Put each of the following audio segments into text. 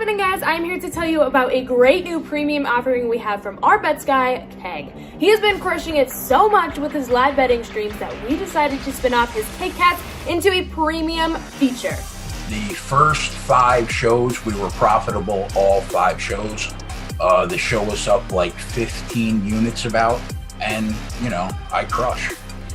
happening, guys? I'm here to tell you about a great new premium offering we have from our bets guy, Keg. He has been crushing it so much with his live betting streams that we decided to spin off his Keg Cats into a premium feature. The first 5 shows, we were profitable, all 5 shows. The show was up like 15 units about, and, I crush.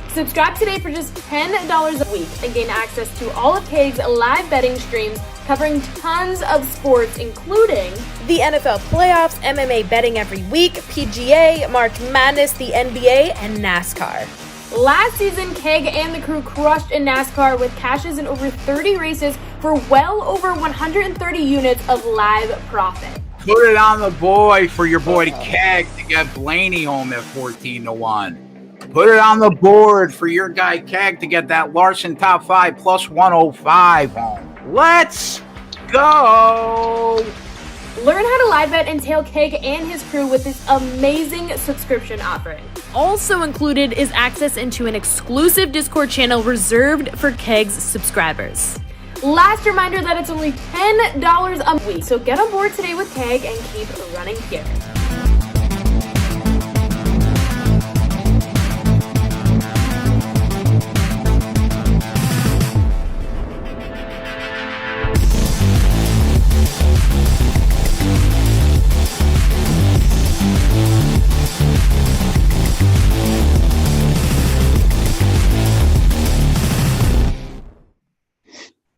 Subscribe today for just $10 a week and gain access to all of Keg's live betting streams covering tons of sports, including the NFL playoffs, MMA betting every week, PGA, March Madness, the NBA, and NASCAR. Last season, Keg and the crew crushed in NASCAR with cashes in over 30 races for well over 130 units of live profit. Put it on the board for your boy Keg to get Blaney home at 14-1. Put it on the board for your guy Keg to get that Larson top 5 plus 105 home. Let's go! Learn how to live bet and tail Keg and his crew with this amazing subscription offering. Also included is access into an exclusive Discord channel reserved for Keg's subscribers. Last reminder that it's only $10 a week, so get on board today with Keg and keep running pure.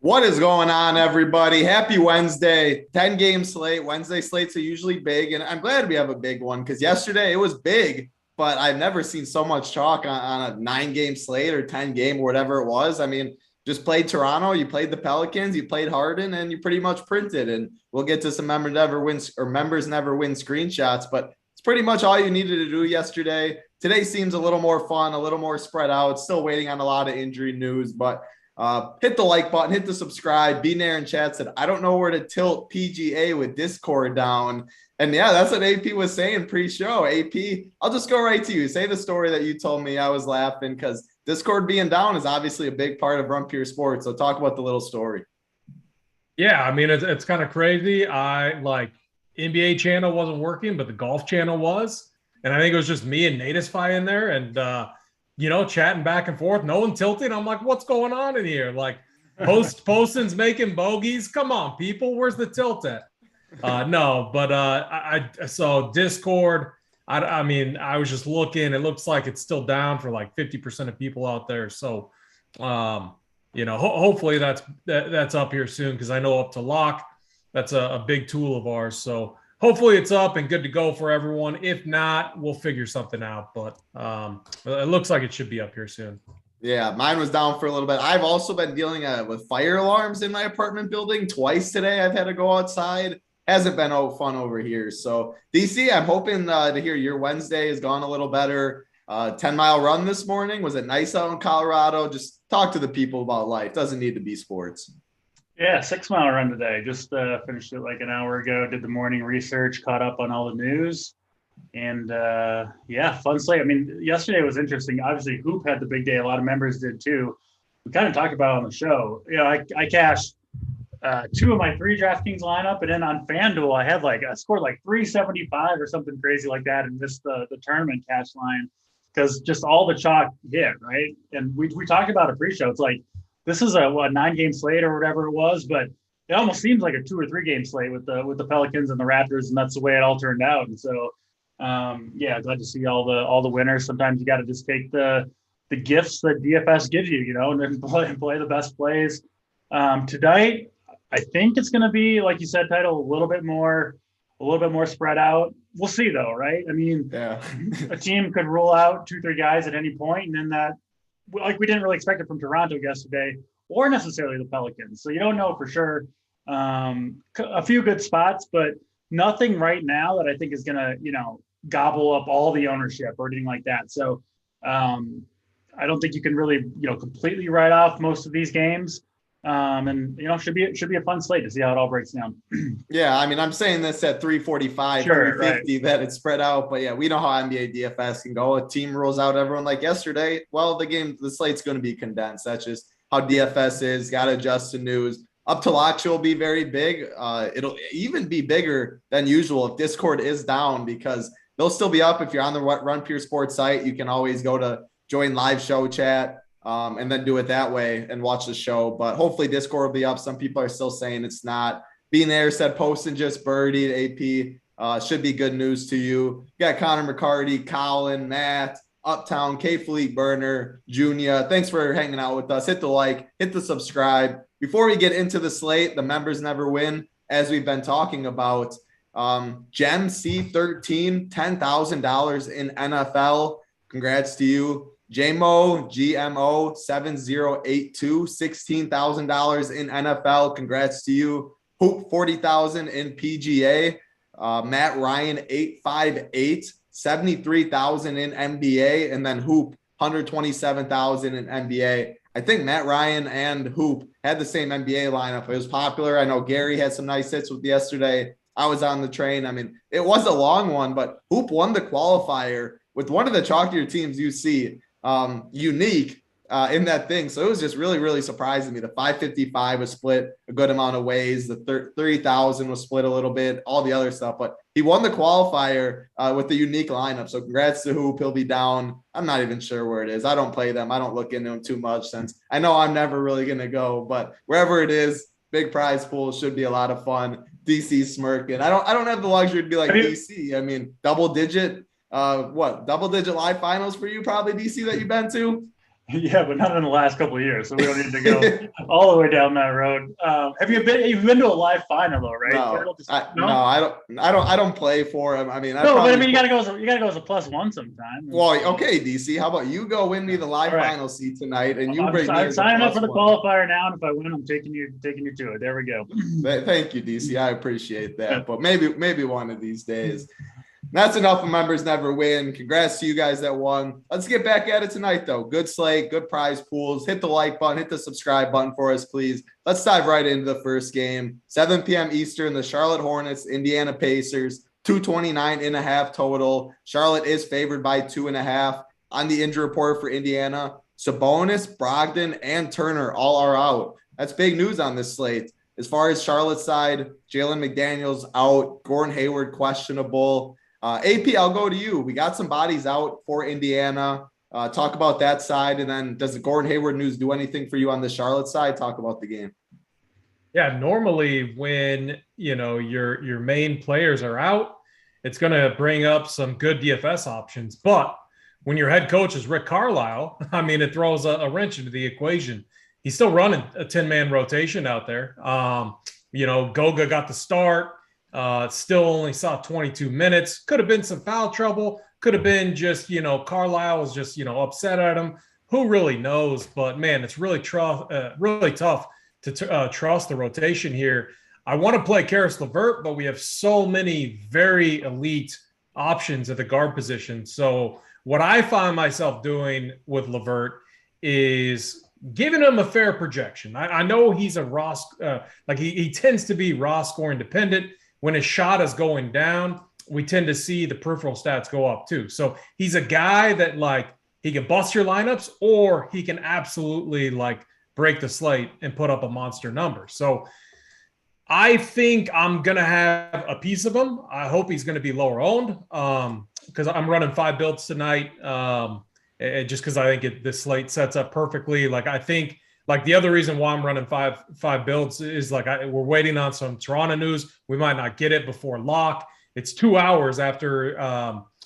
What is going on, everybody? Happy Wednesday. 10-game slate. Wednesday slates are usually big, and I'm glad we have a big one because yesterday it was big, but I've never seen so much chalk on a 9-game slate or 10-game or whatever it was. I mean, just played Toronto, you played the Pelicans, you played Harden, and you pretty much printed. And we'll get to some members never win screenshots, but it's pretty much all you needed to do yesterday. Today seems a little more fun, a little more spread out. Still waiting on a lot of injury news, but hit the like button, hit the subscribe. Be there in chat said, I don't know where to tilt PGA with Discord down. And yeah, that's what AP was saying pre-show. AP, I'll just go right to you. Say the story that you told me. I was laughing because Discord being down is obviously a big part of Run Pure Sports. So talk about the little story. Yeah, I mean, it's kind of crazy. NBA channel wasn't working, but the golf channel was. And I think it was just me and Natisfy in there. And, chatting back and forth, no one tilting. I'm like, what's going on in here? Like, Poston's making bogeys. Come on, people, where's the tilt at? So Discord. I mean, I was just looking. It looks like it's still down for like 50% of people out there. So, hopefully that's up here soon because I know up to lock, that's a big tool of ours. So. Hopefully it's up and good to go for everyone. If not, we'll figure something out. But it looks like it should be up here soon. Yeah, mine was down for a little bit. I've also been dealing with fire alarms in my apartment building twice today. I've had to go outside. Hasn't been fun over here. So, DC, I'm hoping to hear your Wednesday has gone a little better. 10-mile run this morning. Was it nice out in Colorado? Just talk to the people about life. Doesn't need to be sports. Yeah, 6-mile run today. Just finished it like an hour ago. Did the morning research, caught up on all the news. And, fun slate. I mean, yesterday was interesting. Obviously, Hoop had the big day. A lot of members did, too. We kind of talked about it on the show. I cashed 2 of my 3 DraftKings lineup. And then on FanDuel, I scored like 375 or something crazy like that and missed the tournament cash line because just all the chalk hit, right? And we talked about it pre-show. It's like, this is a 9-game slate or whatever it was, but it almost seems like a 2 or 3 game slate with the Pelicans and the Raptors, and that's the way it all turned out. And so, glad to see all the winners. Sometimes you got to just take the gifts that DFS gives you, and then play the best plays. Tonight, I think it's going to be, like you said, Title, a little bit more spread out. We'll see, though, right? I mean, a team could rule out 2-3 guys at any point, and then that. Like we didn't really expect it from Toronto yesterday or necessarily the Pelicans. So you don't know for sure. A few good spots, but nothing right now that I think is going to, gobble up all the ownership or anything like that. So I don't think you can really, completely write off most of these games. Should be a fun slate to see how it all breaks down. Yeah, I mean, I'm saying this at 345, sure, 350 right. That it's spread out, but yeah, we know how NBA DFS can go. A team rolls out everyone like yesterday. Well, the slate's going to be condensed. That's just how DFS is. Got to adjust to news. Up to locks will be very big. It'll even be bigger than usual if Discord is down, because they'll still be up. If you're on the Run Pure Sports site, you can always go to join live show chat and then do it that way and watch the show. But hopefully Discord will be up. Some people are still saying it's not. Being there said Poston just birdied AP. Should be good news to you. You got Connor McCarty, Colin, Matt, Uptown, K Fleet Burner, Junior. Thanks for hanging out with us. Hit the like, hit the subscribe. Before we get into the slate, the members never win, as we've been talking about. Gem C13, $10,000 in NFL. Congrats to you. JMO GMO 7082, $16,000 in NFL. Congrats to you. Hoop 40,000 in PGA. Matt Ryan 858, 73,000 in NBA, and then Hoop 127,000 in NBA. I think Matt Ryan and Hoop had the same NBA lineup. It was popular. I know Gary had some nice hits with yesterday. I was on the train. I mean, it was a long one, but Hoop won the qualifier with one of the chalkier teams you see, unique in that thing. So it was just really, really surprising me. The 555 was split a good amount of ways. The 3,000 was split a little bit, all the other stuff. But he won the qualifier with the unique lineup. So congrats to Hoop. He'll be down. I'm not even sure where it is. I don't play them. I don't look into them too much, since I know I'm never really going to go. But wherever it is, big prize pool, should be a lot of fun. DC smirking. I don't have the luxury to be like DC. I mean, double digit live finals for you, probably, DC, that you've been to? Yeah, but not in the last couple of years, so we don't need to go all the way down that road. You've been to a live final though, right? No, I don't play for him. I mean, you gotta go as a +1 sometime. Well, okay, DC, how about you go win me the live final seat tonight, and you bring me. I'm signing up for the qualifier now, and if I win, I'm taking you to it. There we go. Thank you, DC. I appreciate that, but maybe one of these days. That's enough of members never win. Congrats to you guys that won. Let's get back at it tonight, though. Good slate, good prize pools. Hit the like button, hit the subscribe button for us, please. Let's dive right into the first game. 7 p.m. Eastern, the Charlotte Hornets, Indiana Pacers, 229.5 total. Charlotte is favored by 2.5. On the injury report for Indiana, Sabonis, Brogdon, and Turner all are out. That's big news on this slate. As far as Charlotte's side, Jalen McDaniels out, Gordon Hayward questionable. AP, I'll go to you. We got some bodies out for Indiana. Talk about that side, and then does the Gordon Hayward news do anything for you on the Charlotte side? Talk about the game. Yeah, normally when your main players are out, it's going to bring up some good DFS options. But when your head coach is Rick Carlisle, I mean, it throws a wrench into the equation. He's still running a 10-man rotation out there. Goga got the start. Still only saw 22 minutes. Could have been some foul trouble. Could have been just, Carlisle was just, upset at him. Who really knows? But, man, it's really tough to trust the rotation here. I want to play Karis LeVert, but we have so many very elite options at the guard position. So what I find myself doing with LeVert is giving him a fair projection. I know he's a raw, he tends to be raw scoring dependent. When his shot is going down, we tend to see the peripheral stats go up too. So he's a guy that he can bust your lineups, or he can absolutely break the slate and put up a monster number. So I think I'm going to have a piece of him. I hope he's going to be lower owned because I'm running 5 builds tonight. Just because I think this slate sets up perfectly. I think the other reason why I'm running five builds is we're waiting on some Toronto news. We might not get it before lock. It's 2 hours after,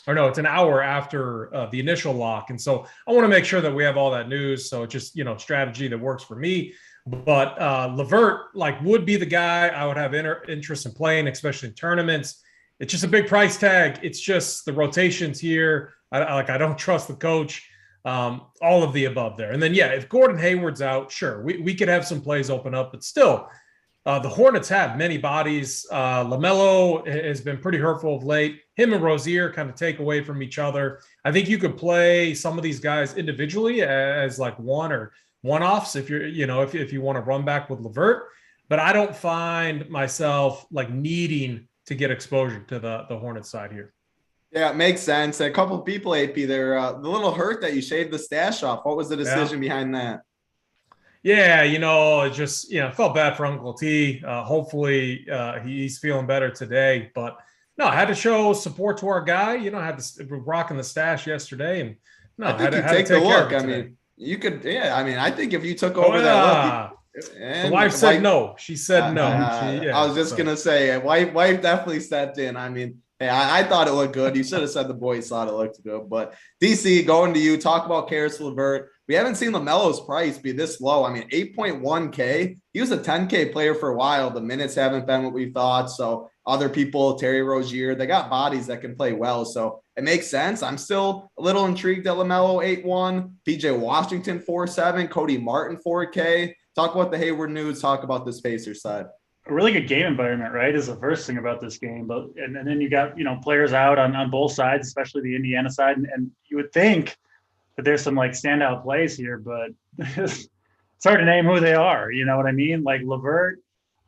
it's an hour after the initial lock. And so I want to make sure that we have all that news. So it's just, strategy that works for me. But LeVert, would be the guy I would have interest in playing, especially in tournaments. It's just a big price tag. It's just the rotations here. I don't trust the coach. All of the above there. And then, if Gordon Hayward's out, sure, we could have some plays open up, but still, the Hornets have many bodies. LaMelo has been pretty hurtful of late. Him and Rozier kind of take away from each other. I think you could play some of these guys individually as one or one-offs if if you want to run back with LeVert, but I don't find myself needing to get exposure to the Hornets side here. Yeah, it makes sense. A couple of people, AP, they're the little hurt that you shaved the stash off. What was the decision behind that? Yeah, it just, felt bad for Uncle T. Hopefully he's feeling better today. But no, I had to show support to our guy. I had to rocking the stash yesterday, and no, I think had you to take the take care of look. it I today. mean, you could, yeah. I mean, I think if you took over that look, the wife said no. She said no. I was just gonna say, wife definitely stepped in. I mean, hey, I thought it looked good. You should have said the boys thought it looked good. But DC, going to you, talk about Karis LeVert. We haven't seen LaMelo's price be this low. I mean, 8.1K. He was a 10K player for a while. The minutes haven't been what we thought. So other people, Terry Rozier, they got bodies that can play well. So it makes sense. I'm still a little intrigued at LaMelo 8.1, PJ Washington 4.7, Cody Martin 4K. Talk about the Hayward news. Talk about the Pacers side. A really good game environment, right, is the first thing about this game. But and then you got players out on both sides, especially the Indiana side, and you would think that there's some like standout plays here, but it's hard to name who they are. You know what I mean? Like LeVert,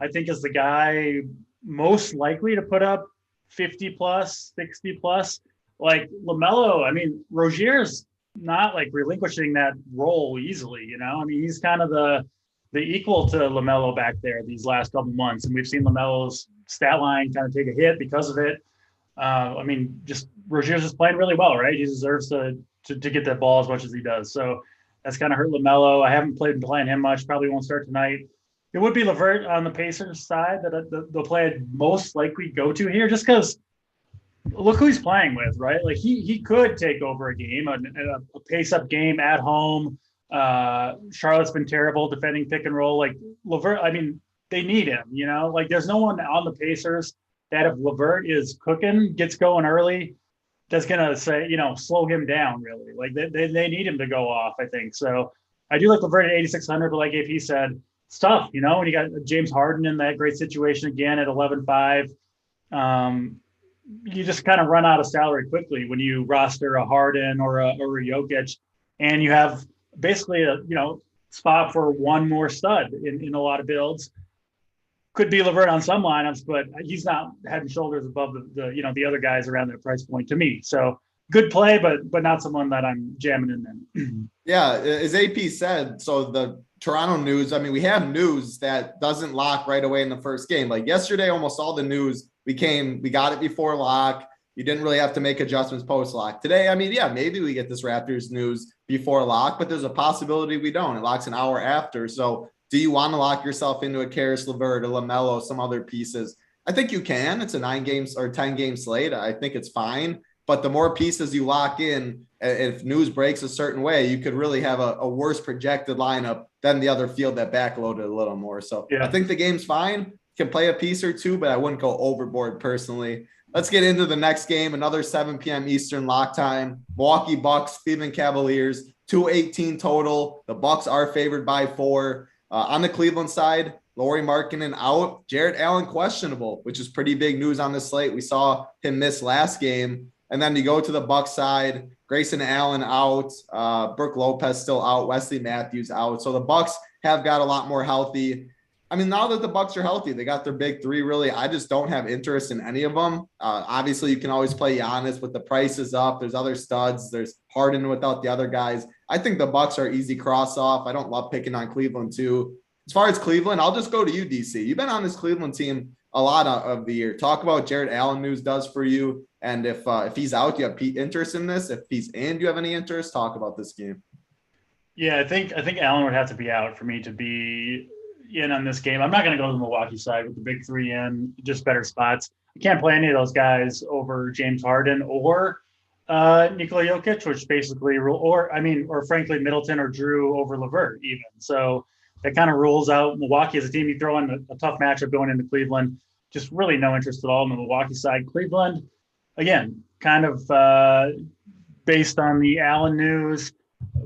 I think is the guy most likely to put up 50 plus, 60 plus. Like LaMelo, I mean, Rozier's not like relinquishing that role easily. I mean, he's kind of the equal to LaMelo back there these last couple months. And we've seen LaMelo's stat line kind of take a hit because of it. I mean, just Rozier's just playing really well, right? He deserves to get that ball as much as he does. So that's kind of hurt LaMelo. I haven't playing him much. Probably won't start tonight. It would be LeVert on the Pacers side that they'll play I'd most likely go to here, just because look who he's playing with, right? Like he could take over a game, a pace-up game at home. Charlotte's been terrible defending pick and roll. Like LeVert, I mean, they need him, like there's no one on the Pacers that if LeVert is cooking, gets going early, that's going to say, slow him down really. Like they need him to go off, I think. So I do like LeVert at 8,600, but like AP said, it's tough, when you got James Harden in that great situation again at 11.5. You just kind of run out of salary quickly when you roster a Harden or a Jokic, and you have basically a spot for one more stud in a lot of builds. Could be LeVert on some lineups, but he's not head and shoulders above the other guys around that price point to me. So good play, but not someone that I'm jamming in then. Yeah, as AP said, so the Toronto news, I mean, we have news that doesn't lock right away in the first game. Like yesterday, almost all the news we got it before lock. You didn't really have to make adjustments post lock. Today, I mean, yeah, maybe we get this Raptors news before lock, but there's a possibility we don't. It locks an hour after. So do you want to lock yourself into a Karis LeVert, a LaMelo, some other pieces? I think you can. It's a 9 games or 10 game slate. I think it's fine. But the more pieces you lock in, if news breaks a certain way, you could really have a worse projected lineup than the other field that backloaded a little more. So yeah. I think the game's fine. Can play a piece or two, but I wouldn't go overboard personally. Let's get into the next game. Another 7 p.m. Eastern lock time. Milwaukee Bucks, Cleveland Cavaliers, 218 total. The Bucks are favored by 4. On the Cleveland side, Lauri Markkanen out. Jarrett Allen questionable, which is pretty big news on the slate. We saw him miss last game. And then you go to the Bucks side, Grayson Allen out, Brook Lopez still out, Wesley Matthews out. So the Bucks have got a lot more healthy. I mean, now that the Bucks are healthy, they got their big 3 really. I just don't have interest in any of them. Obviously, you can always play Giannis, but the price is up. There's other studs. There's Harden without the other guys. I think the Bucks are easy cross off. I don't love picking on Cleveland too. As far as Cleveland, I'll just go to you, DC. You've been on this Cleveland team a lot of the year. Talk about Jarrett Allen news does for you. And if he's out, do you have interest in this? If he's in, do you have any interest? Talk about this game. Yeah, I think Allen would have to be out for me to be in on this game. I'm not going to go to the Milwaukee side with the big 3 in, just better spots. I can't play any of those guys over James Harden or Nikola Jokic, which basically or frankly Middleton or Drew over LeVert even. So that kind of rules out Milwaukee as a team. You throw in a tough matchup going into Cleveland. Just really no interest at all on the Milwaukee side. Cleveland, again, kind of based on the Allen news,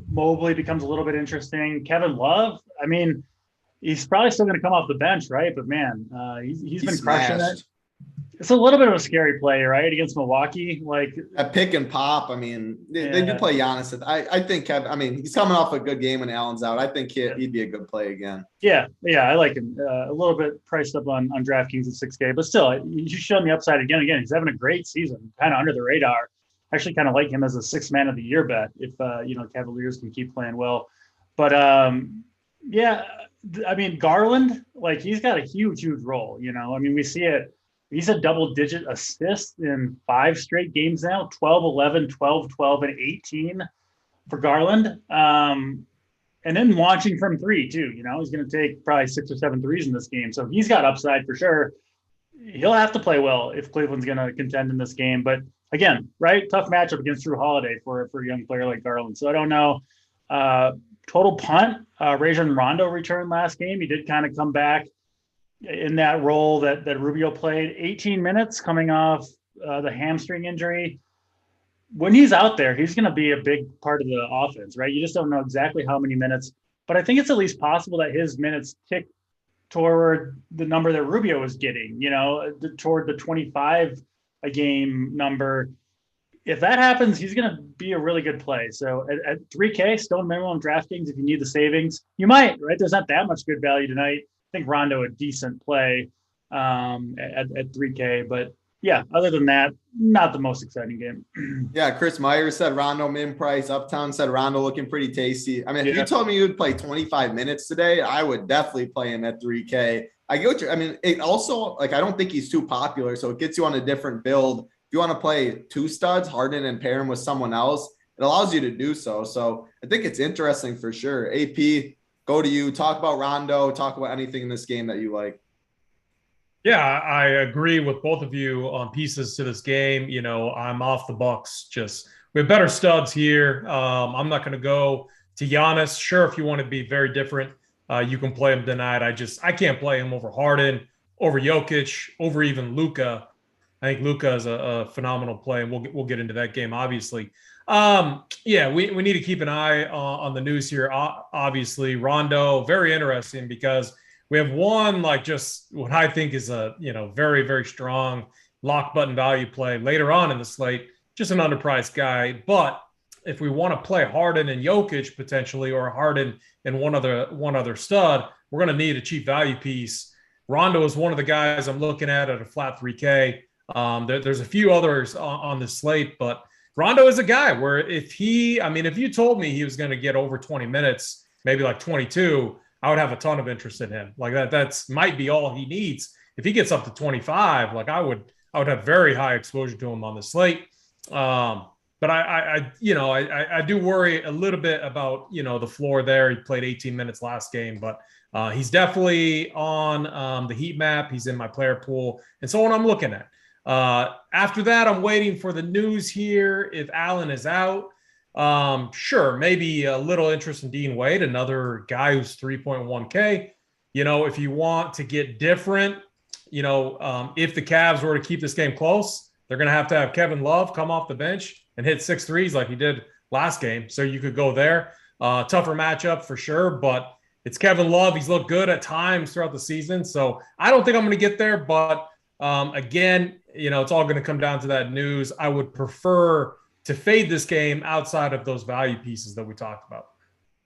Mobley becomes a little bit interesting. Kevin Love, I mean, he's probably still going to come off the bench, right? But man, he's been crushing it. It's a little bit of a scary play, right, against Milwaukee. Like a pick and pop. I mean, they do play Giannis. I think he's coming off a good game when Allen's out. I think he'd be a good play again. Yeah, I like him. A little bit priced up on DraftKings at 6K, but still, he's showing the upside again. He's having a great season, kind of under the radar. Actually, kind of like him as a 6th man of the year bet if Cavaliers can keep playing well. But Yeah, I mean, Garland, like he's got a huge role. I mean, we see it. He's a double-digit assist in 5 straight games now, 12, 11, 12, 12, and 18 for Garland. And then launching from 3 too. He's going to take probably 6 or 7 threes in this game. So he's got upside for sure. He'll have to play well if Cleveland's going to contend in this game. But again, right, tough matchup against Drew Holiday for a young player like Garland. So I don't know. Total punt. Rajon Rondo returned last game. He did kind of come back in that role that Rubio played. 18 minutes coming off the hamstring injury. When he's out there, he's going to be a big part of the offense, right? You just don't know exactly how many minutes, but I think it's at least possible that his minutes tick toward the number that Rubio was getting, toward the 25 a game number. If that happens, he's going to be a really good play. So at 3K, still minimum DraftKings if you need the savings. You might, right? There's not that much good value tonight. I think Rondo a decent play at 3K, but yeah, other than that, not the most exciting game. Yeah, Chris Myers said Rondo min price. Uptown said Rondo looking pretty tasty. I mean, if you told me you would play 25 minutes today, I would definitely play him at 3K. I get what you're, I mean, it also, like, I don't think he's too popular, so it gets you on a different build. If you want to play 2 studs, Harden, and pair him with someone else, it allows you to do so. So I think it's interesting for sure. AP, go to you. Talk about Rondo. Talk about anything in this game that you like. Yeah, I agree with both of you on pieces to this game. I'm off the Bucks. We have better studs here. I'm not going to go to Giannis. Sure, if you want to be very different, you can play him tonight. I can't play him over Harden, over Jokic, over even Luka. I think Luka is a phenomenal play, and we'll get into that game, obviously. We need to keep an eye on the news here. Obviously, Rondo, very interesting because we have one, like, just what I think is a, very, very strong lock button value play later on in the slate, just an underpriced guy. But if we want to play Harden and Jokic potentially, or Harden and one other stud, we're going to need a cheap value piece. Rondo is one of the guys I'm looking at a flat 3K. There's a few others on the slate, but Rondo is a guy where if you told me he was going to get over 20 minutes, maybe like 22, I would have a ton of interest in him. Like that's might be all he needs. If he gets up to 25, like I would have very high exposure to him on the slate. But I do worry a little bit about, the floor there. He played 18 minutes last game, but he's definitely on the heat map. He's in my player pool, and so on I'm looking at. After that, I'm waiting for the news here. If Allen is out, sure, maybe a little interest in Dean Wade, another guy who's 3.1K. If you want to get different, if the Cavs were to keep this game close, they're going to have Kevin Love come off the bench and hit 6 threes like he did last game. So you could go there. Tougher matchup for sure, but it's Kevin Love. He's looked good at times throughout the season. So I don't think I'm going to get there, but again, it's all going to come down to that news. I would prefer to fade this game outside of those value pieces that we talked about.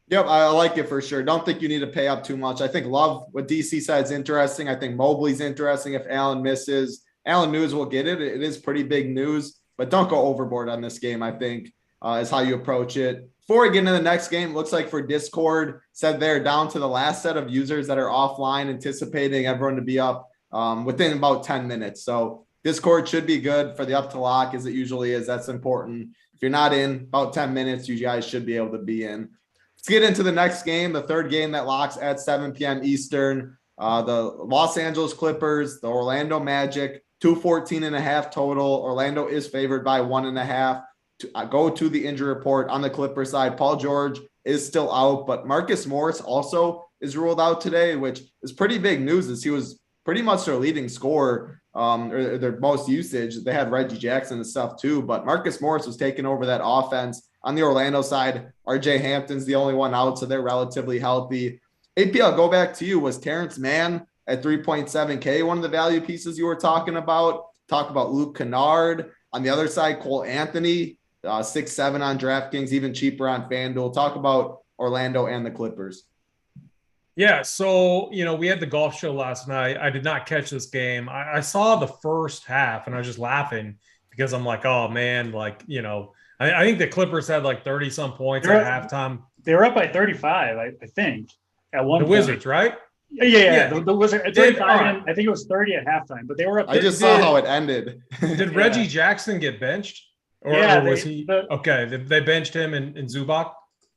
Yep, I like it for sure. Don't think you need to pay up too much. I think Love, what DC said, is interesting. I think Mobley's interesting if Allen misses. Allen news will get it. It is pretty big news, but don't go overboard on this game, I think, is how you approach it. Before we get into the next game, looks like for Discord, said they're down to the last set of users that are offline, anticipating everyone to be up within about 10 minutes. So Discord should be good for the up to lock, as it usually is. That's important. If you're not in about 10 minutes, you guys should be able to be in. Let's get into the next game, the third game that locks at 7 p.m. Eastern. The Los Angeles Clippers, the Orlando Magic, 214.5 total. Orlando is favored by 1.5. Go to the injury report on the Clippers side. Paul George is still out, but Marcus Morris also is ruled out today, which is pretty big news, as he was pretty much their leading scorer, or their most usage. They had Reggie Jackson and stuff too, but Marcus Morris was taking over that offense. On the Orlando side, RJ Hampton's the only one out, so they're relatively healthy. AP, I'll go back to you. Was Terrence Mann at 3.7K one of the value pieces you were talking about? Talk about Luke Kennard. On the other side, Cole Anthony, 6.7 on DraftKings, even cheaper on FanDuel. Talk about Orlando and the Clippers. Yeah, so, we had the golf show last night. I did not catch this game. I saw the first half, and I was just laughing because I'm like, oh, man, I think the Clippers had like 30-some points at halftime. They were up by 35, I think. at one The point. Wizards, right? Yeah. The Wizards at 35, right. and I think it was 30 at halftime, but they were up. I just saw how it ended. Did Reggie Jackson get benched? Or was he okay? They benched him and Zubac.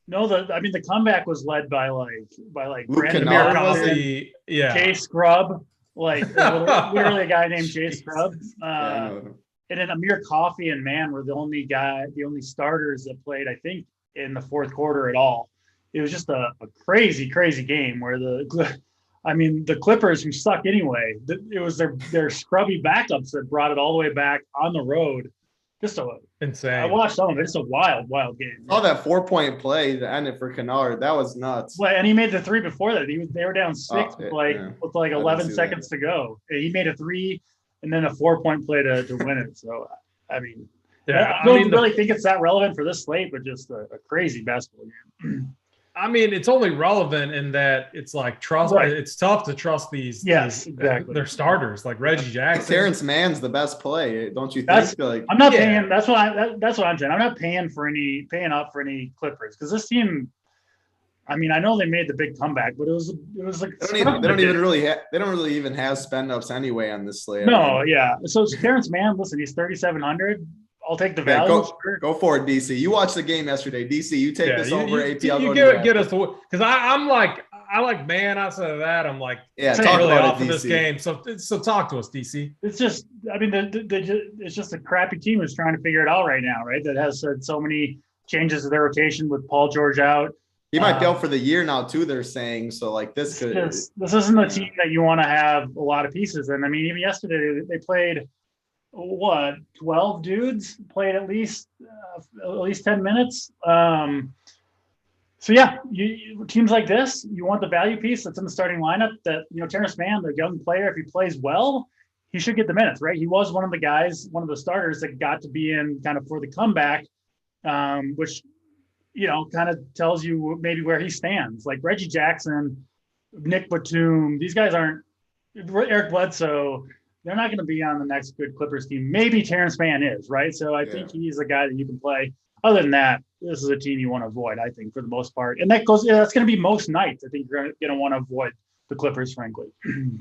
No, the comeback was led by Brandon Kennard, Coffey, Jay Scrub, literally a guy named Jay Scrub. And then Amir Coffey and Mann were the only starters that played, I think, in the fourth quarter at all. It was just a crazy, crazy game where the Clippers, who suck anyway, it was their scrubby backups that brought it all the way back on the road. Just insane. I watched some of it. It's a wild, wild game. Oh, that 4-point play to end it for Kennard. That was nuts. Well, and he made the three before that. They were down 6 with 11 seconds to go. He made a 3 and then a 4-point play to win it. So, I mean, I don't really think it's that relevant for this slate, but just a crazy basketball game. I mean, it's only relevant in that it's like trust. Right. It's tough to trust these. Yes, exactly. They're starters like Reggie Jackson. Terrence Mann's the best play, don't you think? I'm not paying. That's what I'm saying. I'm not paying up for any Clippers because this team. I mean, I know they made the big comeback, but it was like they don't really even have spend ups anyway on this slate. No, yeah. So Terrence Mann, listen, he's 3,700. I'll take the value. Go for it, DC. You watched the game yesterday. DC, you take this over AP. You get us to because I like Mann. Outside of that, I'm like talk really about off it, of this game. So talk to us, DC. It's just, I mean, it's just a crappy team that's trying to figure it out right now, right? That has had so many changes to their rotation with Paul George out. He might be out for the year now too. They're saying so. Like this isn't the team that you want to have a lot of pieces in. I mean, even yesterday they played. 12 dudes played at least 10 minutes. So yeah, you teams like this, you want the value piece that's in the starting lineup. That Terrence Mann, the young player, if he plays well, he should get the minutes, right? He was one of the starters that got to be in kind of for the comeback, which kind of tells you maybe where he stands. Like Reggie Jackson, Nick Batum, these guys aren't. Eric Bledsoe. They're not going to be on the next good Clippers team. Maybe Terrence Mann is, right? So I think he's a guy that you can play. Other than that, this is a team you want to avoid, I think, for the most part. And that's going to be most nights. I think you're going to want to avoid the Clippers, frankly.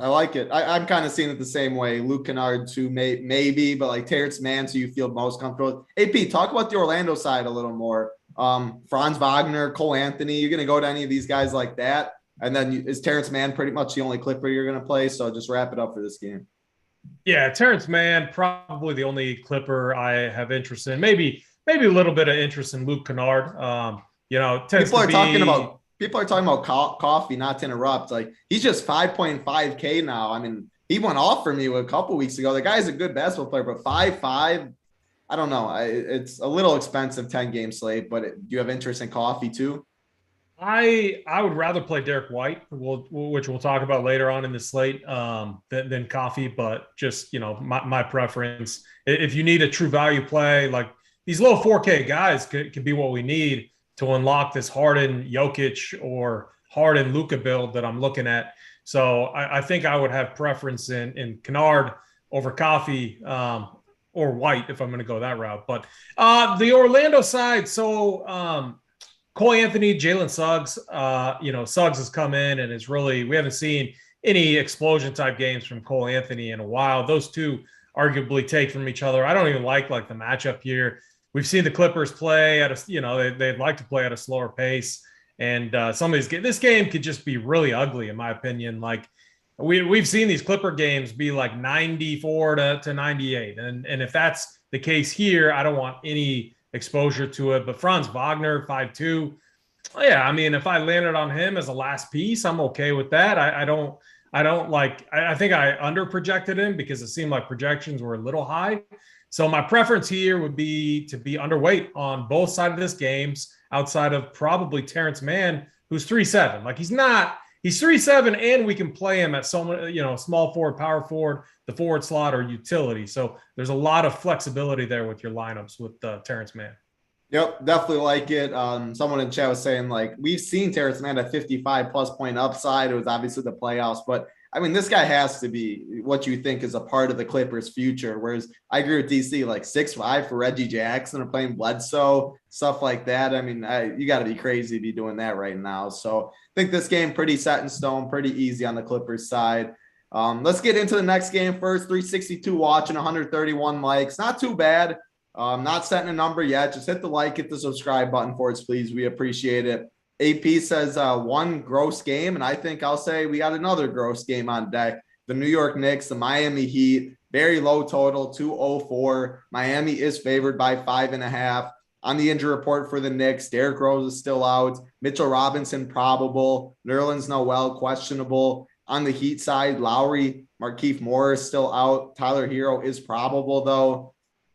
I like it. I'm kind of seeing it the same way. Luke Kennard too, maybe, but like Terrence Mann, so you feel most comfortable. AP, talk about the Orlando side a little more. Franz Wagner, Cole Anthony, you're going to go to any of these guys like that? And then is Terrence Mann pretty much the only Clipper you're going to play? So just wrap it up for this game. Yeah, Terrence Mann, probably the only Clipper I have interest in. Maybe a little bit of interest in Luke Kennard. People are talking about Coffee, not to interrupt. Like he's just 5.5K now. I mean, he went off for me a couple weeks ago. The guy's a good basketball player, but 5.5, I don't know. It's a little expensive 10-game slate. But do you have interest in Coffee too? I would rather play Derek White, which we'll talk about later on in the slate, than Coffee. But just my preference. If you need a true value play, like these low 4K guys could be what we need to unlock this Harden, Jokic, or Harden, Luka build that I'm looking at. So I think I would have preference in Kennard over Coffee or White if I'm going to go that route. But the Orlando side, so. Cole Anthony, Jalen Suggs, Suggs has come in and we haven't seen any explosion type games from Cole Anthony in a while. Those two arguably take from each other. I don't even like the matchup here. We've seen the Clippers play at they'd like to play at a slower pace. And this game could just be really ugly in my opinion. Like we've seen these Clipper games be like 94 to 98. And if that's the case here, I don't want any exposure to it. But Franz Wagner, 5'2". Yeah, I mean, if I landed on him as a last piece, I'm okay with that. I think I under projected him because it seemed like projections were a little high. So my preference here would be to be underweight on both sides of this games outside of probably Terrence Mann, who's 3'7". Like he's 3'7", and we can play him at small forward, power forward, the forward slot, or utility. So there's a lot of flexibility there with your lineups with Terrence Mann. Yep, definitely like it. Someone in chat was saying, like, we've seen Terrence Mann at 55+ point upside. It was obviously the playoffs, but I mean, this guy has to be what you think is a part of the Clippers' future. Whereas I agree with DC, like 6'5" for Reggie Jackson or playing Bledsoe, stuff like that. I mean, you got to be crazy to be doing that right now. So I think this game pretty set in stone, pretty easy on the Clippers side. Let's get into the next game first. 362 watching, 131 likes. Not too bad. Not setting a number yet. Just hit the like, hit the subscribe button for us, please. We appreciate it. AP says one gross game, and I think I'll say we got another gross game on deck. The New York Knicks, the Miami Heat, very low total, 204. Miami is favored by 5.5. On the injury report for the Knicks, Derrick Rose is still out. Mitchell Robinson probable. Nerlens Noel questionable. On the Heat side, Lowry, Markieff Morris still out. Tyler Hero is probable though.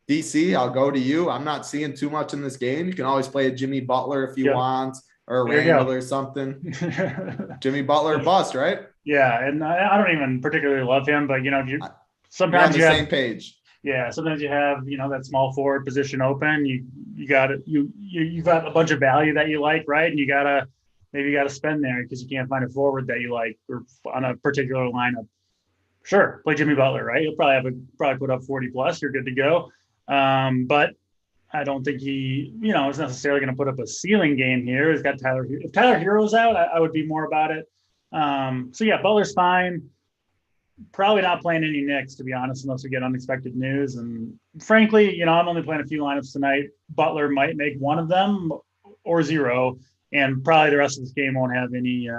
DC, I'll go to you. I'm not seeing too much in this game. You can always play a Jimmy Butler if you want. Or Randall or something. Jimmy Butler bust, right? Yeah, and I don't even particularly love him, but sometimes you're on the same page. Yeah, sometimes you have that small forward position open. You got a bunch of value that you like, right? And you gotta spend there because you can't find a forward that you like or on a particular lineup. Sure, play Jimmy Butler, right? You'll probably put up 40 plus. You're good to go. But I don't think he, is necessarily going to put up a ceiling game here. He's got if Tyler Hero's out, I would be more about it. So yeah, Butler's fine. Probably not playing any Knicks, to be honest, unless we get unexpected news. And frankly, I'm only playing a few lineups tonight. Butler might make one of them or zero, and probably the rest of this game won't have any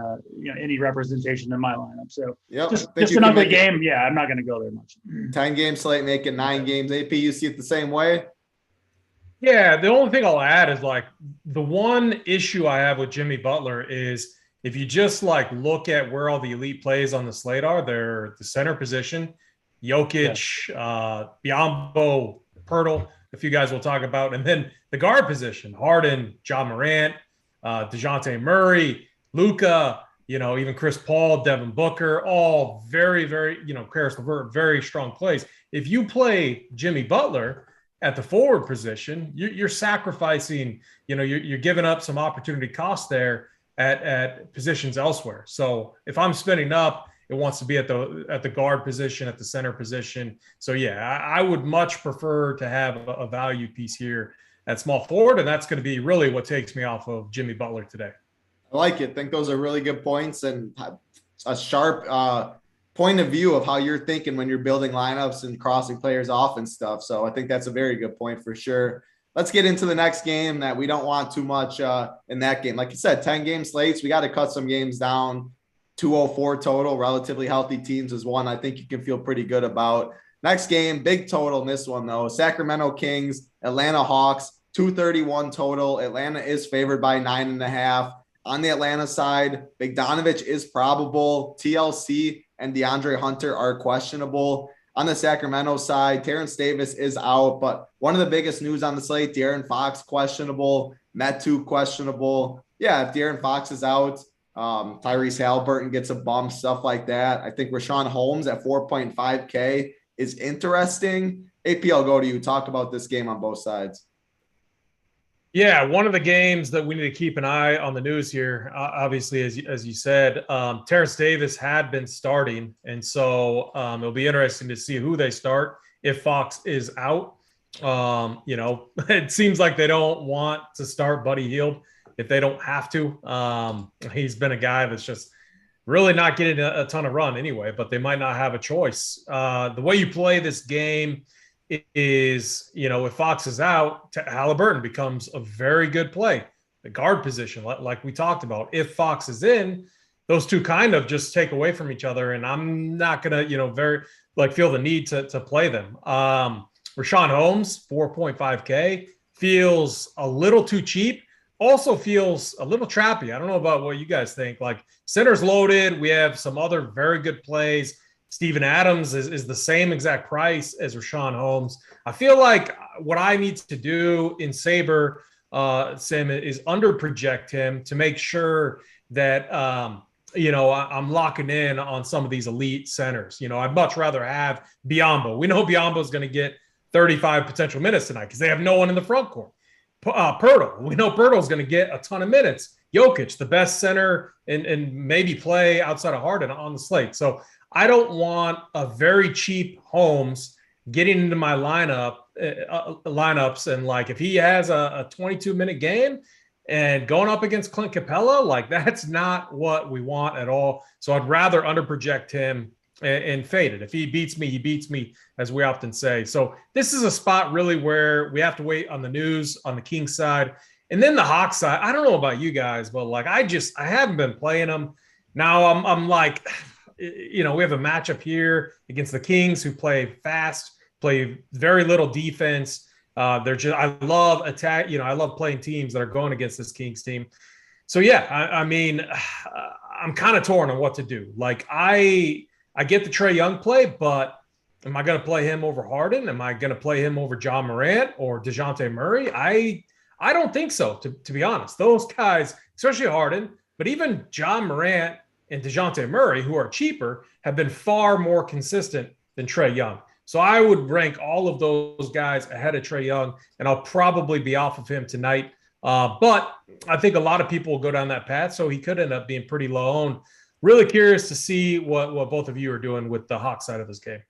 representation in my lineup. So just an ugly game. Yeah, I'm not going to go there much. 10-game slate, make it 9 games. AP, you see it the same way? Yeah, the only thing I'll add is the one issue I have with Jimmy Butler is if you just look at where all the elite plays on the slate are, they're the center position, Jokic, Biyombo, Pirtle, a few guys we'll talk about, and then the guard position, Harden, John Morant, DeJounte Murray, Luka, even Chris Paul, Devin Booker, all very, very, Karis LeVert, very strong plays. If you play Jimmy Butler at the forward position, you're sacrificing, you're giving up some opportunity cost there at positions elsewhere. So if I'm spinning up, it wants to be at the guard position, at the center position. So yeah, I would much prefer to have a value piece here at small forward, and that's going to be really what takes me off of Jimmy Butler today. I like it. I think those are really good points and a sharp point of view of how you're thinking when you're building lineups and crossing players off and stuff. So I think that's a very good point for sure. Let's get into the next game that we don't want too much in that game. Like you said, 10-game slates. We got to cut some games down. 204 total, relatively healthy teams is one I think you can feel pretty good about. Next game, big total in this one though. Sacramento Kings, Atlanta Hawks, 231 total. Atlanta is favored by 9.5. On the Atlanta side, Bogdanović is probable. TLC and DeAndre Hunter are questionable. On the Sacramento side, Terrence Davis is out, but one of the biggest news on the slate, De'Aaron Fox questionable, Metu questionable. Yeah, if De'Aaron Fox is out, Tyrese Halliburton gets a bump, stuff like that. I think Rashawn Holmes at 4.5K is interesting. AP, I'll go to you. Talk about this game on both sides. Yeah, one of the games that we need to keep an eye on the news here, obviously, as you said, Terrence Davis had been starting, and so it'll be interesting to see who they start if Fox is out. It seems like they don't want to start Buddy Hield if they don't have to. He's been a guy that's just really not getting a ton of run anyway, but they might not have a choice. The way you play this game is, if Fox is out, Halliburton becomes a very good play. The guard position, like we talked about. If Fox is in, those two kind of just take away from each other, and I'm not gonna, feel the need to play them. Rashawn Holmes, 4.5K, feels a little too cheap. Also feels a little trappy. I don't know about what you guys think. Center's loaded. We have some other very good plays. Steven Adams is the same exact price as Rashawn Holmes. I feel like what I need to do in Saber, Sim, is under-project him to make sure that, I'm locking in on some of these elite centers. I'd much rather have Biyombo. We know Biyombo is going to get 35 potential minutes tonight because they have no one in the front court. Pirtle, we know Pirtle is going to get a ton of minutes. Jokic, the best center and maybe play outside of Harden on the slate. So I don't want a very cheap Holmes getting into my lineups. And like, if he has a 22-minute game and going up against Clint Capella, like that's not what we want at all. So I'd rather underproject him and fade it. If he beats me, he beats me, as we often say. So this is a spot really where we have to wait on the news on the Kings side. And then the Hawks side, I don't know about you guys, but like, I haven't been playing them. Now I'm like, we have a matchup here against the Kings who play fast, play very little defense. I love attack. I love playing teams that are going against this Kings team. So yeah, I'm kind of torn on what to do. Like I get the Trae Young play, but am I going to play him over Harden? Am I going to play him over John Morant or DeJounte Murray? I don't think so, to be honest. Those guys, especially Harden, but even John Morant and DeJounte Murray, who are cheaper, have been far more consistent than Trae Young. So I would rank all of those guys ahead of Trae Young, and I'll probably be off of him tonight. But I think a lot of people will go down that path, so he could end up being pretty low owned. Really curious to see what both of you are doing with the Hawks side of this game.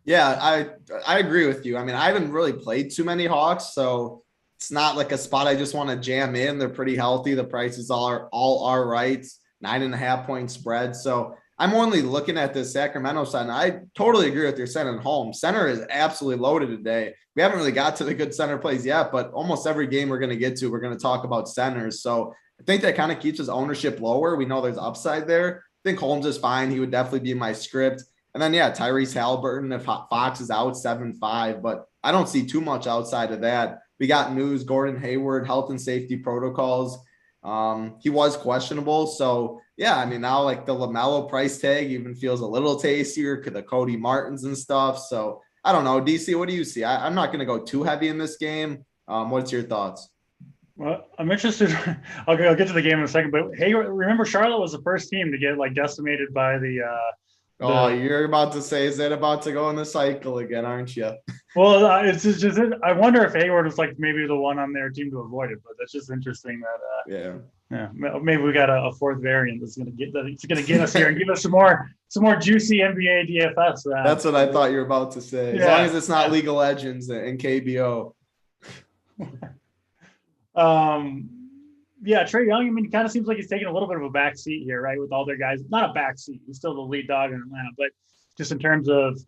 Yeah, I agree with you. I mean, I haven't really played too many Hawks, so it's not like a spot I just want to jam in. They're pretty healthy. The prices all are right. 9.5 point spread. So I'm only looking at the Sacramento side. And I totally agree with your center home. Center is absolutely loaded today. We haven't really got to the good center plays yet, but almost every game we're going to get to, we're going to talk about centers. So I think that kind of keeps his ownership lower. We know there's upside there. I think Holmes is fine. He would definitely be in my script. And then, yeah, Tyrese Halliburton, if Fox is out, 7-5, but I don't see too much outside of that. We got news, Gordon Hayward, health and safety protocols. He was questionable. So, yeah, I mean, now like the LaMelo price tag even feels a little tastier, the Cody Martins and stuff. So, I don't know. DC, what do you see? I'm not going to go too heavy in this game. What's your thoughts? Well, I'm interested. I'll get to the game in a second. But, hey, remember Charlotte was the first team to get like decimated by the you're about to say, is that about to go in the cycle again, aren't you? Well, it's just I wonder if Hayward was like maybe the one on their team to avoid it, but that's just interesting that yeah, maybe we got a fourth variant that's gonna get us here and give us some more juicy NBA DFS. That's what I thought you were about to say. As long as it's not League of Legends and KBO. Yeah, Trae Young, I mean, it kind of seems like he's taking a little bit of a back seat here, right? With all their guys, not a back seat. He's still the lead dog in Atlanta, but just in terms of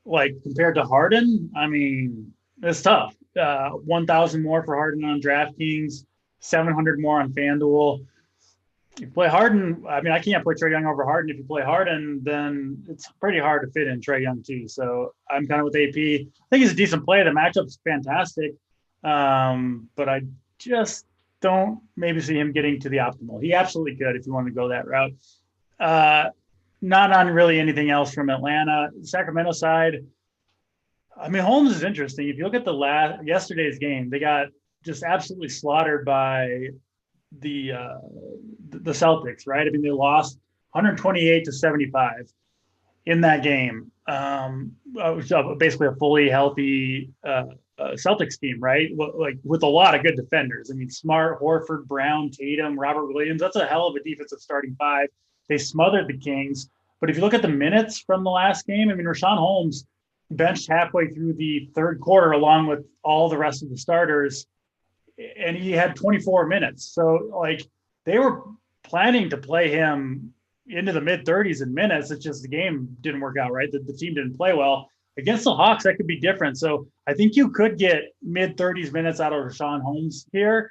like compared to Harden, I mean, it's tough. 1,000 more for Harden on DraftKings, 700 more on FanDuel. You play Harden, I mean, I can't play Trae Young over Harden. If you play Harden, then it's pretty hard to fit in Trae Young too. So I'm kind of with AP. I think he's a decent play. The matchup's fantastic, but I just don't maybe see him getting to the optimal. He absolutely could if you want to go that route. Not on really anything else from Atlanta. The Sacramento side, I mean, Holmes is interesting. If you look at yesterday's game, they got just absolutely slaughtered by the Celtics, right? I mean, they lost 128-75 in that game. Basically a fully healthy Celtics team, right? Like with a lot of good defenders. I mean, Smart, Horford, Brown, Tatum, Robert Williams. That's a hell of a defensive starting five. They smothered the Kings. But if you look at the minutes from the last game, I mean, Rashawn Holmes benched halfway through the third quarter along with all the rest of the starters, and he had 24 minutes. So, like, they were planning to play him into the mid-30s in minutes. It's just the game didn't work out, right? The team didn't play well. Against the Hawks, that could be different. So I think you could get mid-30s minutes out of Rashawn Holmes here.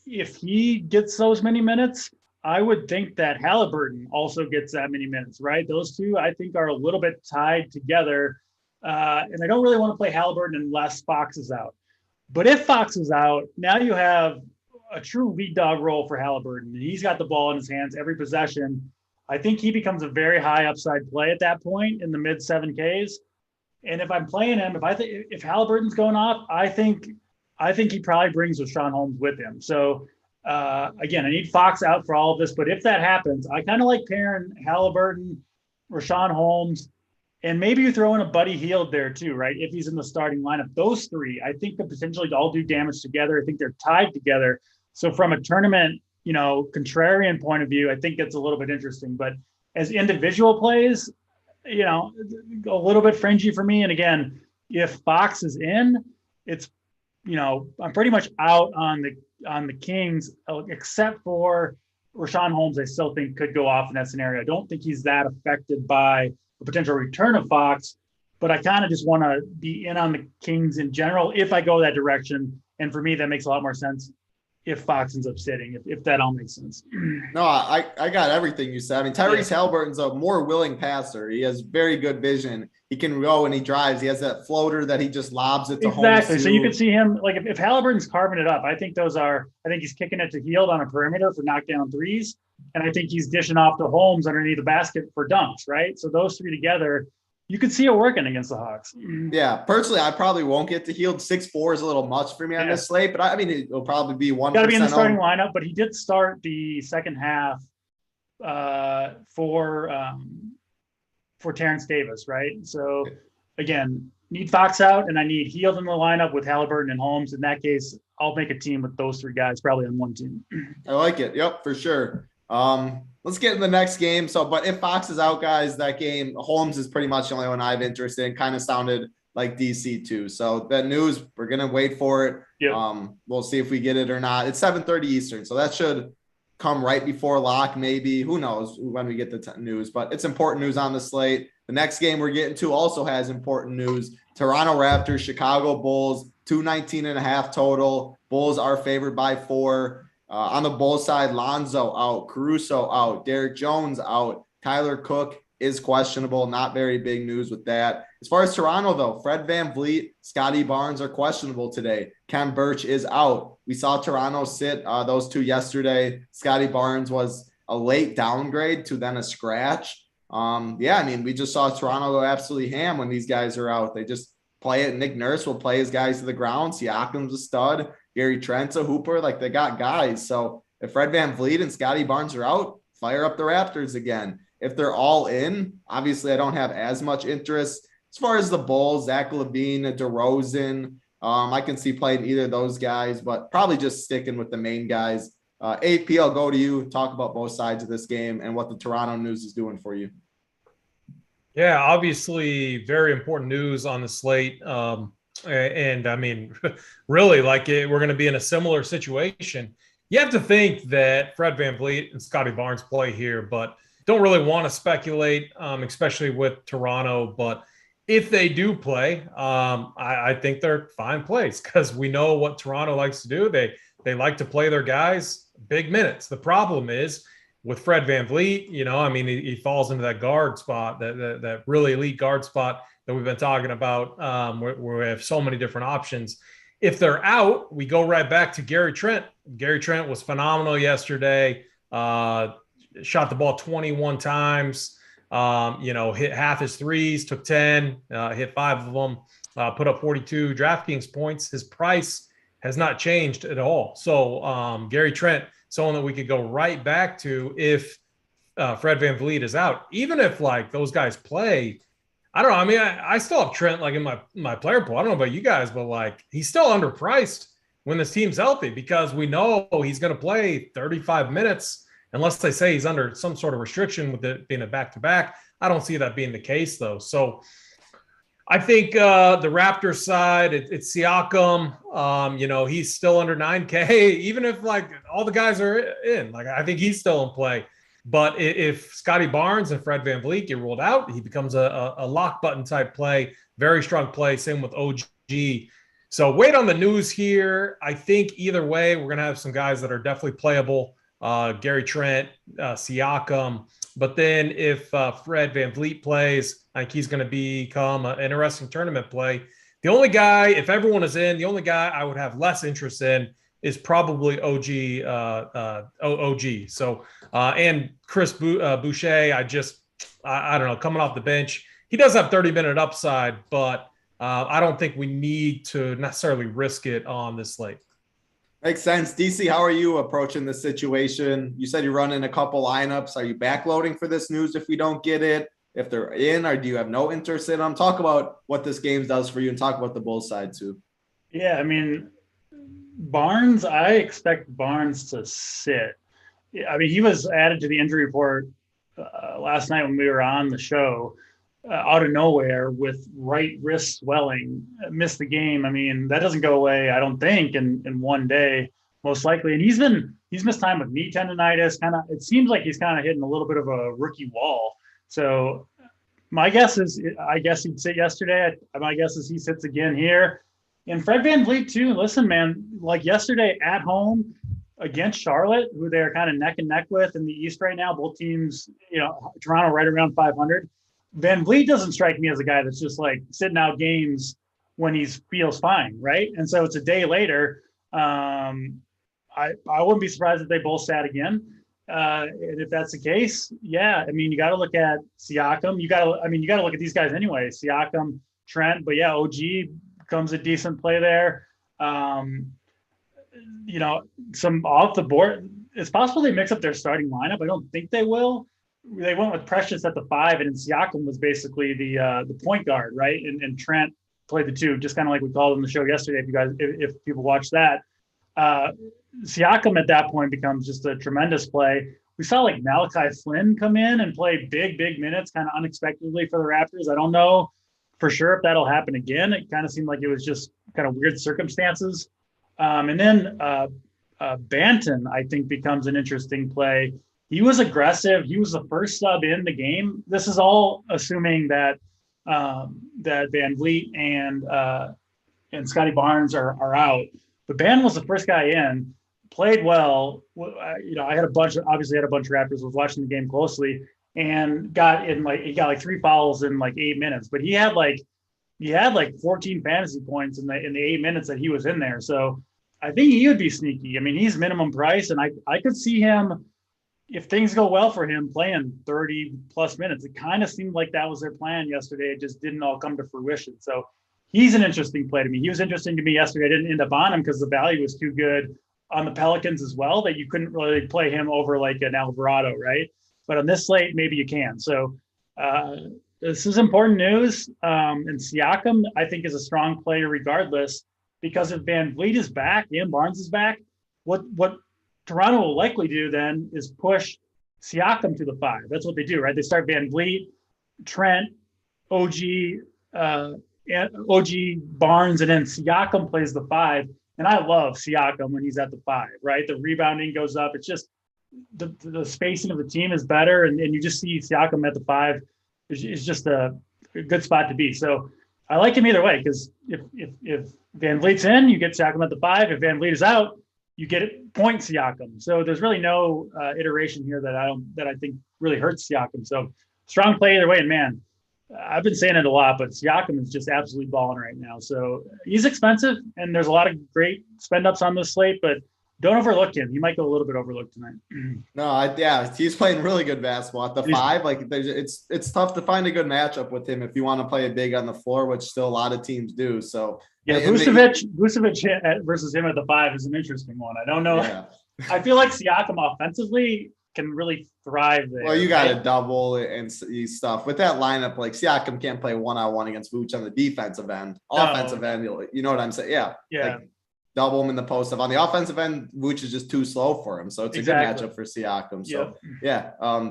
If he gets those many minutes, I would think that Halliburton also gets that many minutes, right? Those two, I think, are a little bit tied together. And I don't really want to play Halliburton unless Fox is out. But if Fox is out, now you have a true lead dog role for Halliburton. And he's got the ball in his hands every possession. I think he becomes a very high upside play at that point in the mid 7Ks. And if I'm playing him, if Halliburton's going off, I think he probably brings Rashawn Holmes with him. So again, I need Fox out for all of this, but if that happens, I kind of like pairing Halliburton, Rashawn Holmes, and maybe you throw in a Buddy Hield there too, right? If he's in the starting lineup, those three, I think could potentially all do damage together. I think they're tied together. So from a tournament, contrarian point of view, I think it's a little bit interesting. But as individual plays, you know, a little bit fringy for me. And again, if Fox is in, it's, you know, I'm pretty much out on the Kings, except for Rashawn Holmes. I still think could go off in that scenario. I don't think he's that affected by the potential return of Fox, but I kind of just want to be in on the Kings in general if I go that direction. And for me, that makes a lot more sense if Fox ends up sitting, if that all makes sense. No, I got everything you said. I mean, Tyrese Halliburton's a more willing passer. He has very good vision. He can go and he drives. He has that floater that he just lobs it to Holmes. Exactly. So you could see him, like if Halliburton's carving it up, I think he's kicking it to Hield on a perimeter for knockdown threes. And I think he's dishing off to Holmes underneath the basket for dunks, right? So those three together, you could see it working against the Hawks. Yeah, personally, I probably won't get to Hield. 6'4" is a little much for me on this slate, but I mean, it'll probably be 1%. Got to be in the starting lineup, but he did start the second half for Terrence Davis, right? So again, need Fox out, and I need Hield in the lineup with Halliburton and Holmes. In that case, I'll make a team with those three guys probably on one team. I like it. Yep, for sure. Let's get in the next game. But if Fox is out, guys, that game, Holmes is pretty much the only one I have interest in. Kind of sounded like DC too. So that news, we're going to wait for it. Yep. We'll see if we get it or not. It's 7:30 Eastern. So that should come right before lock, maybe. Who knows when we get the news, but it's important news on the slate. The next game we're getting to also has important news. Toronto Raptors, Chicago Bulls, 219.5 total. Bulls are favored by 4. On the Bulls side, Lonzo out, Caruso out, Derek Jones out, Tyler Cook is questionable. Not very big news with that. As far as Toronto, though, Fred VanVleet, Scotty Barnes are questionable today. Ken Birch is out. We saw Toronto sit those two yesterday. Scotty Barnes was a late downgrade to then a scratch. I mean, we just saw Toronto go absolutely ham when these guys are out. They just play it. Nick Nurse will play his guys to the ground. Siakam's a stud. Gary Trent's a hooper. Like, they got guys. So if Fred VanVleet and Scotty Barnes are out, fire up the Raptors again. If they're all in, obviously I don't have as much interest. As far as the Bulls, Zach LaVine, DeRozan, I can see playing either of those guys, but probably just sticking with the main guys. AP, I'll go to you. Talk about both sides of this game and what the Toronto news is doing for you. Yeah, obviously very important news on the slate. And I mean, really, we're going to be in a similar situation. You have to think that Fred VanVleet and Scotty Barnes play here, but don't really want to speculate, especially with Toronto. But if they do play, I think they're fine plays because we know what Toronto likes to do. They like to play their guys big minutes. The problem is with Fred VanVleet, he falls into that guard spot, that really elite guard spot that we've been talking about, where we have so many different options. If they're out, we go right back to Gary Trent. Gary Trent was phenomenal yesterday. Shot the ball 21 times, hit half his threes, took 10, hit 5 of them, put up 42 DraftKings points. His price has not changed at all. So Gary Trent, someone that we could go right back to if Fred VanVleet is out. Even if those guys play, I don't know. I mean, I still have Trent in my player pool. I don't know about you guys, but he's still underpriced when this team's healthy because we know he's going to play 35 minutes unless they say he's under some sort of restriction with it being a back-to-back. I don't see that being the case, though. So I think the Raptors side, it's Siakam. He's still under 9K, even if all the guys are in. I think he's still in play. But if Scotty Barnes and Fred VanVleet get ruled out, he becomes a lock button type play, very strong play. Same with OG. So wait on the news here. I think either way, we're going to have some guys that are definitely playable. Gary Trent, Siakam. But then if Fred VanVleet plays, I think he's going to become an interesting tournament play. The only guy, if everyone is in, the only guy I would have less interest in is probably OG. So, and Chris Boucher, I don't know, coming off the bench, he does have 30-minute upside, but I don't think we need to necessarily risk it on this slate. Makes sense. DC, how are you approaching this situation? You said you're running a couple lineups. Are you backloading for this news if we don't get it? If they're in, or do you have no interest in them? Talk about what this game does for you and talk about the Bulls side too. Yeah, I mean, Barnes, I expect Barnes to sit. I mean, he was added to the injury report last night when we were on the show, out of nowhere with right wrist swelling, missed the game. I mean, that doesn't go away, I don't think, in one day, most likely. And he's missed time with knee tendonitis. It seems like he's kind of hitting a little bit of a rookie wall. So my guess is, I guess he'd sit yesterday. My guess is he sits again here. And Fred VanVleet too. Listen, man, like yesterday at home against Charlotte, who they're kind of neck and neck with in the East right now. Both teams, Toronto right around 500. VanVleet doesn't strike me as a guy that's just like sitting out games when he feels fine, right? And so it's a day later. I wouldn't be surprised if they both sat again. And if that's the case, yeah, I mean, you got to look at Siakam. You got to look at these guys anyway. Siakam, Trent, but yeah, OG becomes a decent play there. Some off the board. It's possible they mix up their starting lineup. I don't think they will. They went with Precious at the 5, and Siakam was basically the point guard, right? And Trent played the 2, just kind of like we called on the show yesterday. If people watch that, Siakam at that point becomes just a tremendous play. We saw like Malachi Flynn come in and play big minutes kind of unexpectedly for the Raptors. I don't know for sure if that'll happen again. It kind of seemed like it was just kind of weird circumstances. And then Banton, I think, becomes an interesting play. He was aggressive. He was the first sub in the game. This is all assuming that VanVleet and Scotty Barnes are out. But Ban was the first guy in, played well. I had a bunch of Raptors, was watching the game closely, and got 3 fouls in like 8 minutes. But he had 14 fantasy points in the 8 minutes that he was in there. So I think he would be sneaky. I mean, he's minimum price, and I could see him, if things go well for him, playing 30 plus minutes. It kind of seemed like that was their plan yesterday. It just didn't all come to fruition. So he's an interesting play to me. He was interesting to me yesterday. I didn't end up on him because the value was too good on the Pelicans as well, that you couldn't really play him over like an Alvarado, right? But on this slate, maybe you can. So this is important news. And Siakam, I think, is a strong player regardless, because if VanVleet is back and Barnes is back, what Toronto will likely do then is push Siakam to the 5. That's what they do, right? They start VanVleet, Trent, OG, Barnes, and then Siakam plays the 5. And I love Siakam when he's at the 5, right? The rebounding goes up. It's just the spacing of the team is better. And you just see Siakam at the 5 is just a good spot to be. So I like him either way, because if VanVleet's in, you get Siakam at the 5. If VanVleet is out, you get it point Siakam. So there's really no iteration here that I think really hurts Siakam. So strong play either way. And man, I've been saying it a lot, but Siakam is just absolutely balling right now. So he's expensive, and there's a lot of great spend ups on this slate, but don't overlook him. He might go a little bit overlooked tonight. No, he's playing really good basketball at the 5. Like it's tough to find a good matchup with him if you want to play a big on the floor, which still a lot of teams do. So yeah, Vucevic versus him at the 5 is an interesting one. I don't know. Yeah. I feel like Siakam offensively can really thrive there. Well, you got to double and stuff with that lineup. Like Siakam can't play 1-on-1 against Vooch on the defensive end. Offensive end, you know what I'm saying? Yeah. Like, double him in the post up. On the offensive end, Vooch is just too slow for him. So it's a good matchup for Siakam. So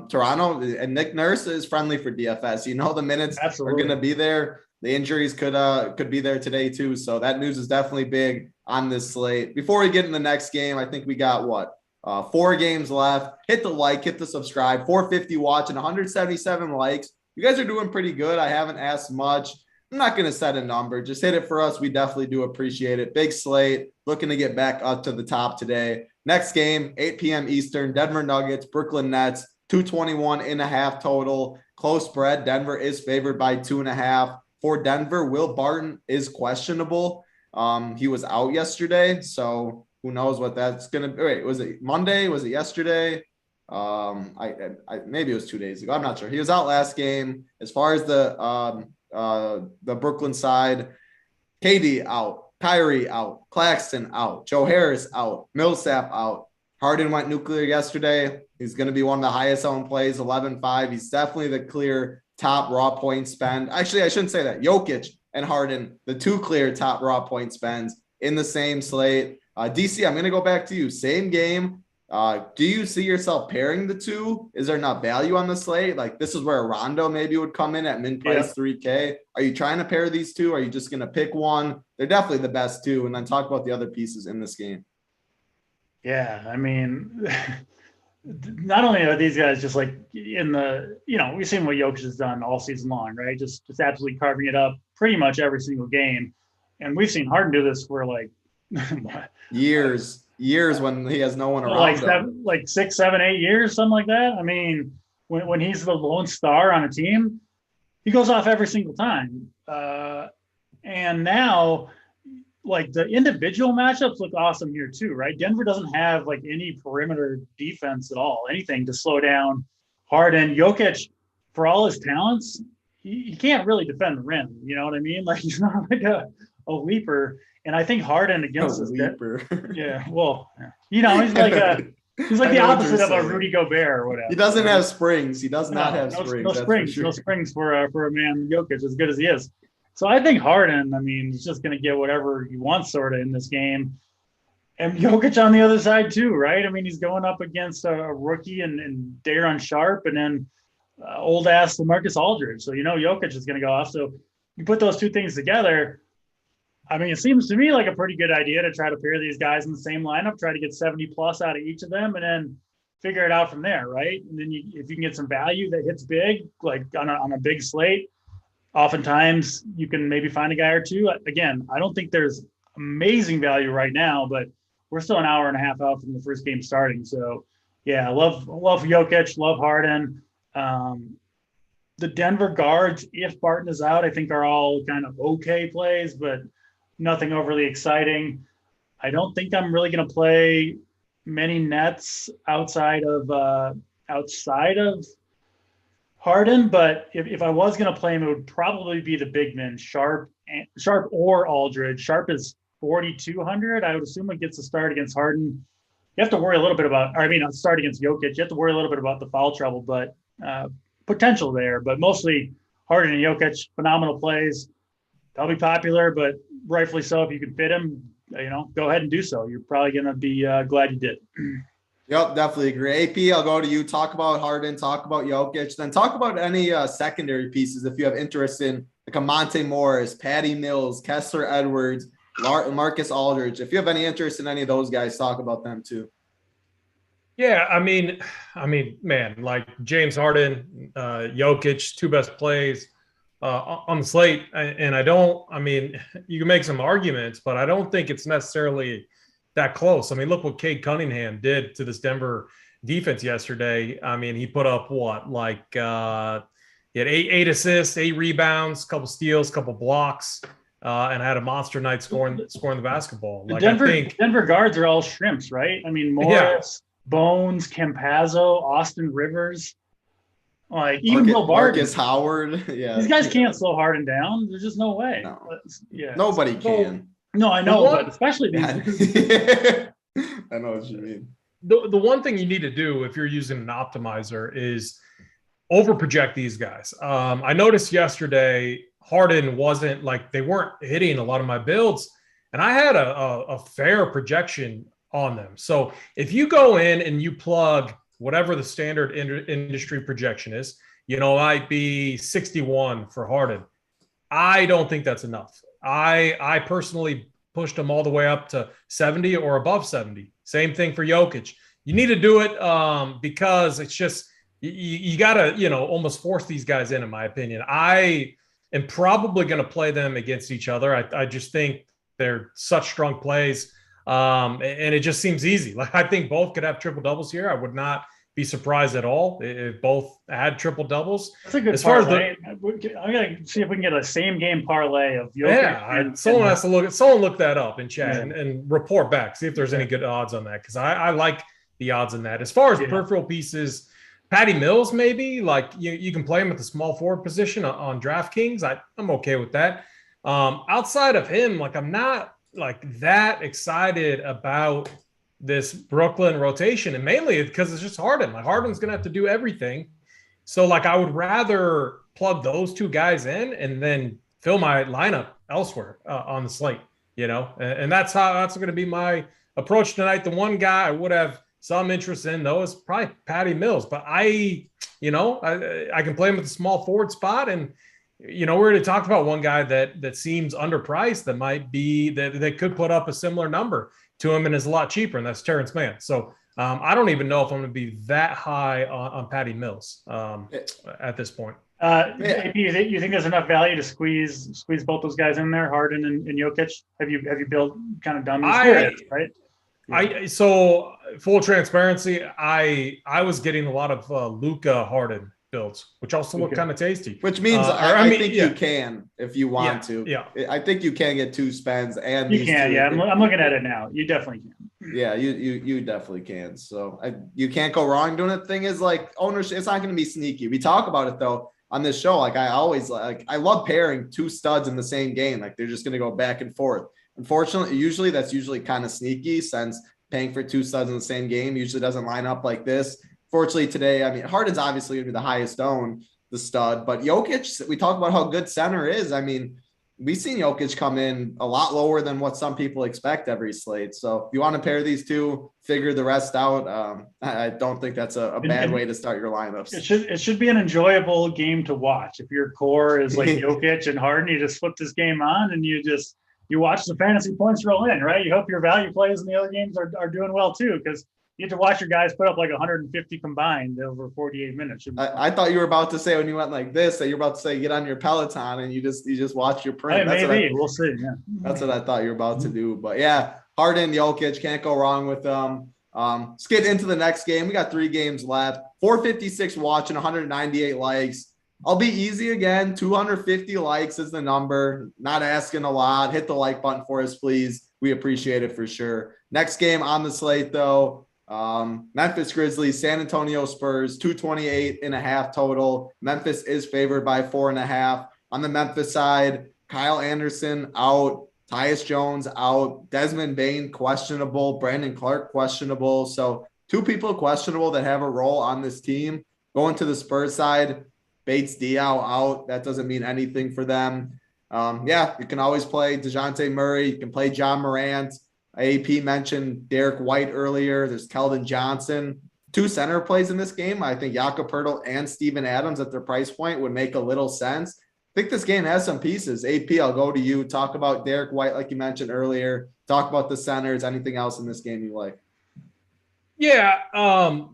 Toronto and Nick Nurse is friendly for DFS. The minutes are going to be there. The injuries could be there today too. So that news is definitely big on this slate. Before we get in the next game, I think we got 4 games left. Hit the like, hit the subscribe, 450 watching, 177 likes. You guys are doing pretty good. I haven't asked much. I'm not going to set a number. Just hit it for us. We definitely do appreciate it. Big slate. Looking to get back up to the top today. Next game, 8 p.m. Eastern, Denver Nuggets, Brooklyn Nets, 221.5 total. Close spread. Denver is favored by 2.5. For Denver, Will Barton is questionable. He was out yesterday, so who knows what that's going to be. Wait, was it Monday? Was it yesterday? Maybe it was 2 days ago. I'm not sure. He was out last game. As far as the Brooklyn side, KD out, Kyrie out, Claxton out, Joe Harris out, Millsap out. Harden went nuclear yesterday. He's going to be one of the highest owned plays, 11-5. He's definitely the clear top raw point spend. Actually, I shouldn't say that. Jokic and Harden, the 2 clear top raw point spends in the same slate. DC, I'm going to go back to you. Same game. Do you see yourself pairing the two? Is there not value on the slate? Like this is where a Rondo maybe would come in at min price 3K. Are you trying to pair these two? Are you just going to pick one? They're definitely the best two. And then talk about the other pieces in this game. Yeah, I mean, not only are these guys just like in the, we've seen what Jokic has done all season long, right? Just absolutely carving it up pretty much every single game. And we've seen Harden do this for like years when he has no one around. Like 6, 7, 8 years, something like that. I mean, when he's the lone star on a team, he goes off every single time. And now, like the individual matchups look awesome here too, right? Denver doesn't have like any perimeter defense at all, anything to slow down Harden. Jokic, for all his talents, he can't really defend the rim. You know what I mean? Like he's not like a leaper. And I think Harden against this leaper. Yeah, well, he's like the opposite of a Rudy Gobert or whatever. He doesn't have springs. He does not have springs. No springs. No springs for a man Jokic as good as he is. So I think Harden, I mean, he's just going to get whatever he wants sort of in this game. And Jokic on the other side too, right? I mean, he's going up against a rookie and Daron Sharp and then old-ass LaMarcus Aldridge. So, Jokic is going to go off. So you put those two things together, I mean, it seems to me like a pretty good idea to try to pair these guys in the same lineup, try to get 70+ out of each of them, and then figure it out from there, right? And then if you can get some value that hits big, like on a big slate, oftentimes you can maybe find a guy or two. Again, I don't think there's amazing value right now, but we're still an hour and a half out from the first game starting. So, yeah, I love Jokic, love Harden. The Denver guards, if Barton is out, I think are all kind of okay plays, but nothing overly exciting. I don't think I'm really going to play many Nets outside of Harden, but if I was going to play him, it would probably be the big men, Sharp or Aldridge. Sharp is 4,200. I would assume it gets a start against Harden. You have to worry a little bit a start against Jokic. You have to worry a little bit about the foul trouble, but potential there. But mostly Harden and Jokic, phenomenal plays. They'll be popular, but rightfully so. If you can fit him, go ahead and do so. You're probably going to be glad you did. Yep, definitely agree. AP, I'll go to you. Talk about Harden, talk about Jokic, then talk about any secondary pieces if you have interest in like a Monte Morris, Patty Mills, Kessler Edwards, Marcus Aldridge. If you have any interest in any of those guys, talk about them too. Yeah, I mean, man, like James Harden, Jokic, two best plays on the slate. And you can make some arguments, but I don't think it's necessarily that close. I mean, look what Cade Cunningham did to this Denver defense yesterday. I mean, he put up he had eight assists, 8 rebounds, couple steals, couple blocks, and had a monster night scoring the basketball. Like, Denver guards are all shrimps, right? I mean, Morris, Bones, Campazzo, Austin Rivers, like even Bill Barton, Marcus Howard. Yeah, these guys can't slow Harden down. There's just no way. No. Nobody can. No, I know, but especially these. I know what you mean. The one thing you need to do if you're using an optimizer is overproject these guys. I noticed yesterday Harden wasn't like they weren't hitting a lot of my builds, and I had a fair projection on them. So if you go in and you plug whatever the standard industry projection is, might be 61 for Harden. I don't think that's enough. I personally pushed him all the way up to 70 or above 70. Same thing for Jokic. You need to do it because it's just you got to, almost force these guys in my opinion. I am probably going to play them against each other. I just think they're such strong plays. And it just seems easy. Like I think both could have triple doubles here. I would not be surprised at all if both had triple doubles. That's a good parlay. I'm gonna see if we can get a same game parlay of Jokic. Someone look that up in chat and report back. See if there's any good odds on that because I like the odds on that. As far as peripheral pieces, Patty Mills maybe like you can play him at the small forward position on DraftKings. I'm okay with that. Outside of him, like I'm not like that excited about this Brooklyn rotation, and mainly because it's just Harden. Like Harden's gonna have to do everything. So like I would rather plug those two guys in and then fill my lineup elsewhere on the slate, and that's going to be my approach tonight. The one guy I would have some interest in, though, is probably Patty Mills. But I can play him at the small forward spot. And, we already talked about one guy that seems underpriced that might be that could put up a similar number to him and is a lot cheaper, and that's Terrence Mann. So I don't even know if I'm going to be that high on Patty Mills at this point. AP, you think there's enough value to squeeze both those guys in there, Harden and Jokic? Have you built kind of done this, right? So full transparency, I was getting a lot of Luka Harden builds, which also look kind of tasty. Which means I think you can if you want to. Yeah, I think you can get 2 spends and you can. Yeah, I'm looking at it now. You definitely can. Yeah, you definitely can. So you can't go wrong doing it. The thing is, like, ownership, it's not going to be sneaky. We talk about it though on this show. Like, I always I love pairing 2 studs in the same game. Like, they're just going to go back and forth. Unfortunately, that's usually kind of sneaky, since paying for 2 studs in the same game usually doesn't line up like this. Fortunately today, I mean, Harden's obviously going to be the highest owned, the stud, but Jokic, we talk about how good center is. I mean, we've seen Jokic come in a lot lower than what some people expect every slate. So if you want to pair these 2, figure the rest out. I don't think that's a bad way to start your lineups. It should be an enjoyable game to watch. If your core is like Jokic and Harden, you just flip this game on and you watch the fantasy points roll in, right? You hope your value plays in the other games are doing well too, because you get to watch your guys put up like 150 combined over 48 minutes. I thought you were about to say, when you went like this, that you're about to say get on your Peloton and you just watch your print. Maybe we'll see. Yeah, that's what I thought you were about to do. But yeah, Harden, Jokic, can't go wrong with them. Let's get into the next game. We got 3 games left. 456 watching, 198 likes. I'll be easy again. 250 likes is the number. Not asking a lot. Hit the like button for us, please. We appreciate it for sure. Next game on the slate, though. Memphis Grizzlies, San Antonio Spurs, 228.5 total. Memphis is favored by 4.5. On the Memphis side, Kyle Anderson out, Tyus Jones out, Desmond Bane questionable, Brandon Clark questionable. So 2 people questionable that have a role on this team. Going to the Spurs side, Bates Diaw out. That doesn't mean anything for them. You can always play DeJounte Murray. You can play John Morant. AP mentioned Derek White earlier. There's Keldon Johnson. 2 center plays in this game. I think Jakob Poeltl and Steven Adams at their price point would make a little sense. I think this game has some pieces. AP, I'll go to you. Talk about Derek White, like you mentioned earlier. Talk about the centers. Anything else in this game you like? Yeah,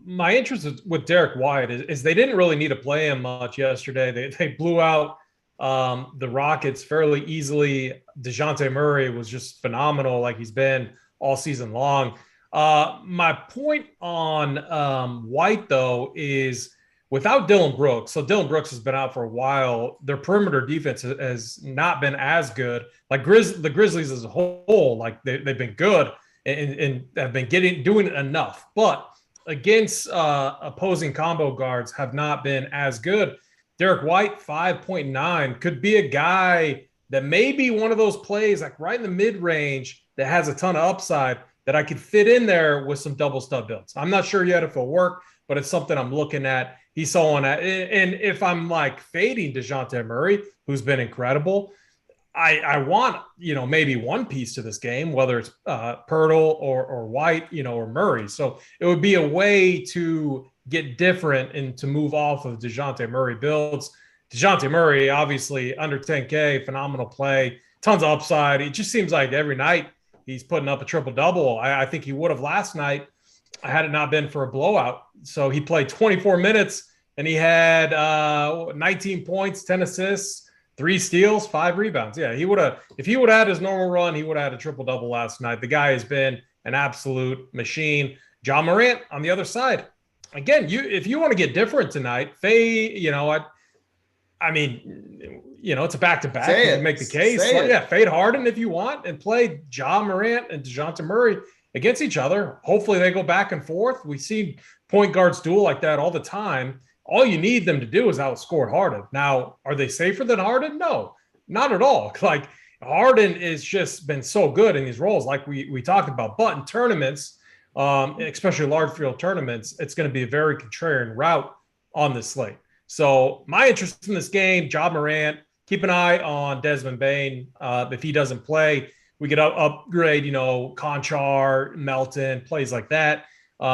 my interest with Derek White is they didn't really need to play him much yesterday. They blew out the Rockets fairly easily. DeJounte Murray was just phenomenal, like he's been all season long. My point on White, though, is without Dillon Brooks. So Dillon Brooks has been out for a while. Their perimeter defense has not been as good. Like the Grizzlies as a whole, like they've been good and have been doing enough, but against opposing combo guards have not been as good. Derek White, 5.9, could be a guy that may be one of those plays like right in the mid-range that has a ton of upside that I could fit in there with some double stud builds. I'm not sure yet if it'll work, but it's something I'm looking at. He's someone at, and if I'm like fading DeJounte Murray, who's been incredible, I want, maybe one piece to this game, whether it's Poeltl or White, or Murray. So it would be a way to get different and to move off of DeJounte Murray builds. DeJounte Murray, obviously under 10K, phenomenal play, tons of upside. It just seems like every night he's putting up a triple-double. I think he would have last night had it not been for a blowout. So he played 24 minutes and he had 19 points, 10 assists, 3 steals, 5 rebounds. Yeah, if he would have had his normal run, he would have had a triple-double last night. The guy has been an absolute machine. John Morant on the other side. Again, if you want to get different tonight, it's a back-to-back. You can make the case. Fade Harden if you want and play John Morant and DeJounte Murray against each other. Hopefully they go back and forth. We see point guards duel like that all the time. All you need them to do is outscore Harden. Now, are they safer than Harden? No, not at all. Like Harden has just been so good in these roles, like we talked about. But in tournaments, especially large field tournaments, it's going to be a very contrarian route on this slate. So my interest in this game, Ja Morant, keep an eye on Desmond Bane. If he doesn't play, we could upgrade, Conchar, Melton, plays like that. The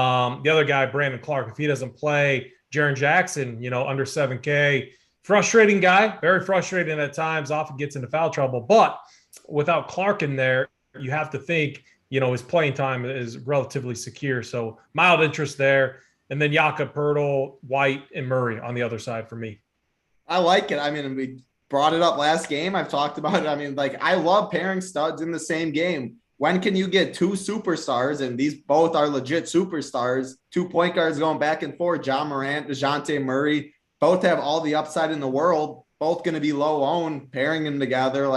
other guy, Brandon Clark, if he doesn't play, Jaren Jackson, under 7K, frustrating guy, very frustrating at times, often gets into foul trouble. But without Clark in there, you have to think, his playing time is relatively secure. So mild interest there. And then Jakob Poeltl, White, and Murray on the other side for me. I like it. I mean, we brought it up last game. I've talked about it. I mean, I love pairing studs in the same game. When can you get two superstars? And these both are legit superstars. 2 point guards going back and forth. Ja Morant, DeJounte Murray, both have all the upside in the world. Both going to be low owned. Pairing them together,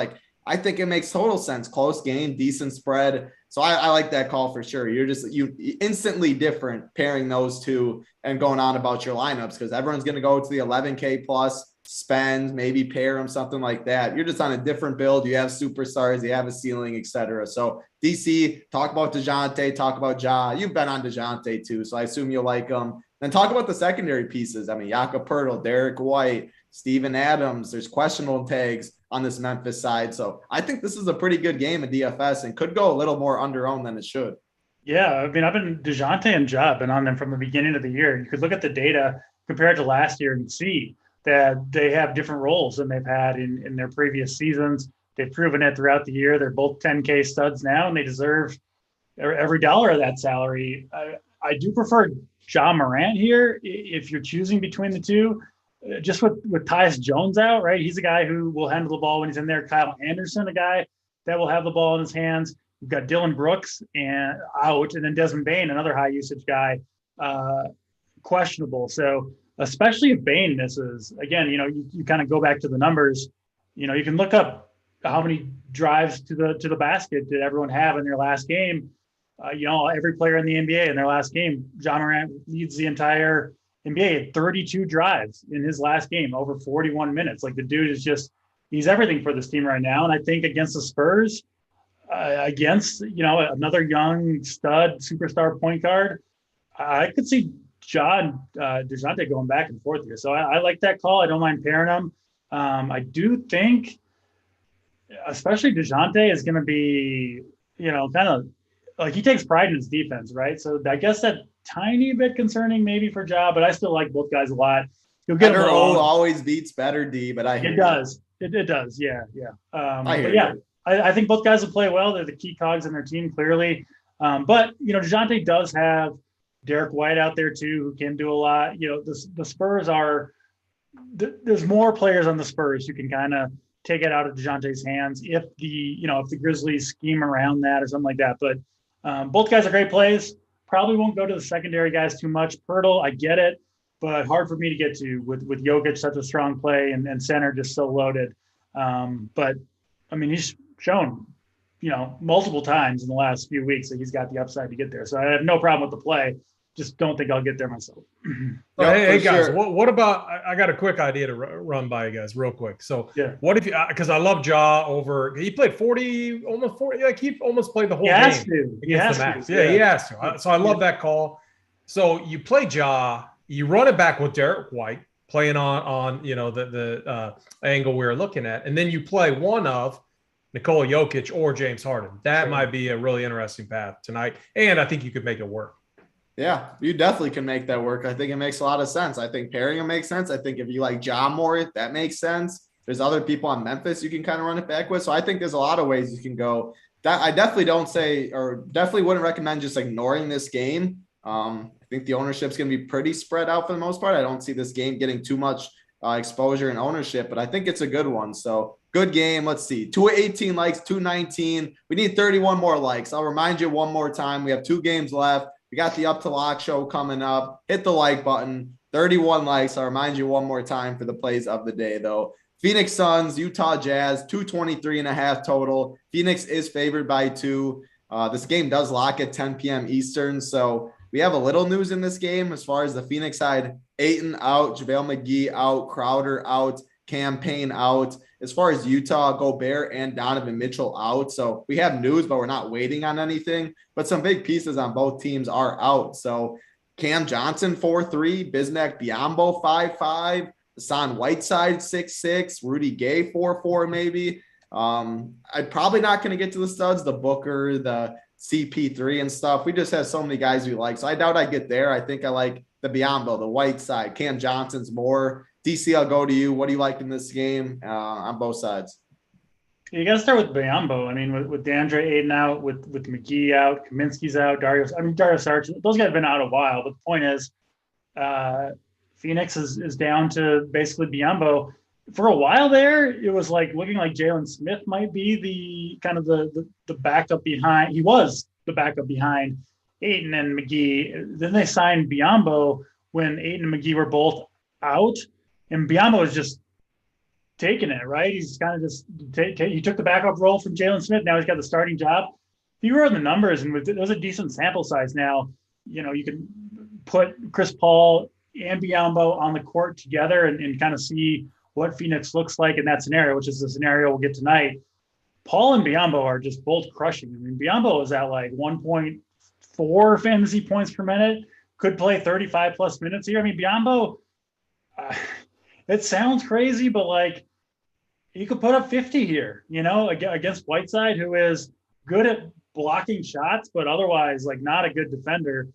I think it makes total sense. Close game, decent spread. So I like that call for sure. You instantly different pairing those two and going on about your lineups because everyone's going to go to the 11K plus, spend, maybe pair them, something like that. You're just on a different build. You have superstars, you have a ceiling, etc. So DC, talk about DeJounte, talk about Ja. You've been on DeJounte too, so I assume you'll like them. Then talk about the secondary pieces. I mean, Jakob Poeltl, Derek White, Steven Adams. There's questionable tags on this Memphis side. So I think this is a pretty good game at DFS and could go a little more under-owned than it should. Yeah, I mean, I've been DeJounte and Ja been on them from the beginning of the year. You could look at the data compared to last year and see that they have different roles than they've had in their previous seasons. They've proven it throughout the year. They're both 10K studs now, and they deserve every dollar of that salary. I do prefer Ja Morant here if you're choosing between the two. Just with Tyus Jones out, right? He's a guy who will handle the ball when he's in there. Kyle Anderson, a guy that will have the ball in his hands. You've got Dylan Brooks out, and then Desmond Bane, another high usage guy, questionable. So especially if Bane misses, again, you kind of go back to the numbers. You can look up how many drives to the basket did everyone have in their last game. Every player in the NBA in their last game, Ja Morant leads the entire NBA at 32 drives in his last game, over 41 minutes. The dude is he's everything for this team right now. And I think against the Spurs, against, another young stud superstar point guard, I could see Ja and DeJounte going back and forth here. So I like that call. I don't mind pairing them. I do think, especially DeJounte is going to be, kind of he takes pride in his defense, right? So I guess that tiny bit concerning maybe for Ja, but I still like both guys a lot. You'll get better O always beats better D, but I hear it does. It does. Yeah. I think both guys will play well. They're the key cogs in their team, clearly. But DeJounte does have Derek White out there too, who can do a lot. The Spurs there's more players on the Spurs who can kind of take it out of DeJounte's hands if the Grizzlies scheme around that or something like that. But both guys are great plays. Probably won't go to the secondary guys too much. Poeltl, I get it, but hard for me to get to with Jokic, such a strong play, and center just so loaded. But I mean, he's shown, multiple times in the last few weeks that he's got the upside to get there. So I have no problem with the play. Just don't think I'll get there myself. Hey guys, what about? I got a quick idea to run by you guys real quick. So what if you? Because I love Ja over. He played 40, almost 40. He almost played the whole game against the Mavericks. Yeah, he has to. So I love that call. So you play Ja, you run it back with Derek White playing on the angle we were looking at, and then you play one of Nikola Jokic or James Harden. That might be a really interesting path tonight, and I think you could make it work. Yeah, you definitely can make that work. I think it makes a lot of sense. I think pairing them makes sense. I think if you like Ja more, that makes sense. There's other people on Memphis you can kind of run it back with. So I think there's a lot of ways you can go. I definitely definitely wouldn't recommend just ignoring this game. I think the ownership's going to be pretty spread out for the most part. I don't see this game getting too much exposure and ownership, but I think it's a good one. So good game. Let's see. 218 likes, 219. We need 31 more likes. I'll remind you one more time. We have 2 games left. We got the Up to Lock show coming up. Hit the like button. 31 likes. I'll remind you one more time for the plays of the day, though. Phoenix Suns, Utah Jazz, 223.5 total. Phoenix is favored by 2. This game does lock at 10 p.m. Eastern. So we have a little news in this game as far as the Phoenix side. Ayton out, JaVale McGee out, Crowder out, Cam Payne out. As far as Utah, Gobert and Donovan Mitchell out. So we have news, but we're not waiting on anything. But some big pieces on both teams are out. So Cam Johnson, 4-3. Bismack Biyombo, 5-5. Hassan Whiteside, 6-6. Rudy Gay, 4-4 maybe. I'm probably not going to get to the studs, the Booker, the CP3 and stuff. We just have so many guys we like. So I doubt I get there. I think I like the Biyombo, the white side. Cam Johnson's more. DC, I'll go to you. What do you like in this game on both sides? You got to start with Biyombo. I mean, with DeAndre Ayton out, with McGee out, Kaminsky's out, Dario Saric, those guys have been out a while. But the point is, Phoenix is down to basically Biyombo. For a while there, it was like looking like Jalen Smith might be the kind of the backup behind. He was the backup behind Ayton and McGee. Then they signed Biyombo when Ayton and McGee were both out, and Biyombo was just taking it, right? He's kind of just he took the backup role from Jalen Smith. Now he's got the starting job. If you run the numbers, and there's a decent sample size now, you can put Chris Paul and Biyombo on the court together and kind of see what Phoenix looks like in that scenario, which is the scenario we'll get tonight. Paul and Biyombo are just both crushing. I mean, Biyombo is at like 1.4 fantasy points per minute, could play 35 plus minutes here. I mean, Biyombo, it sounds crazy, but like he could put up 50 here, against Whiteside, who is good at blocking shots, but otherwise like not a good defender.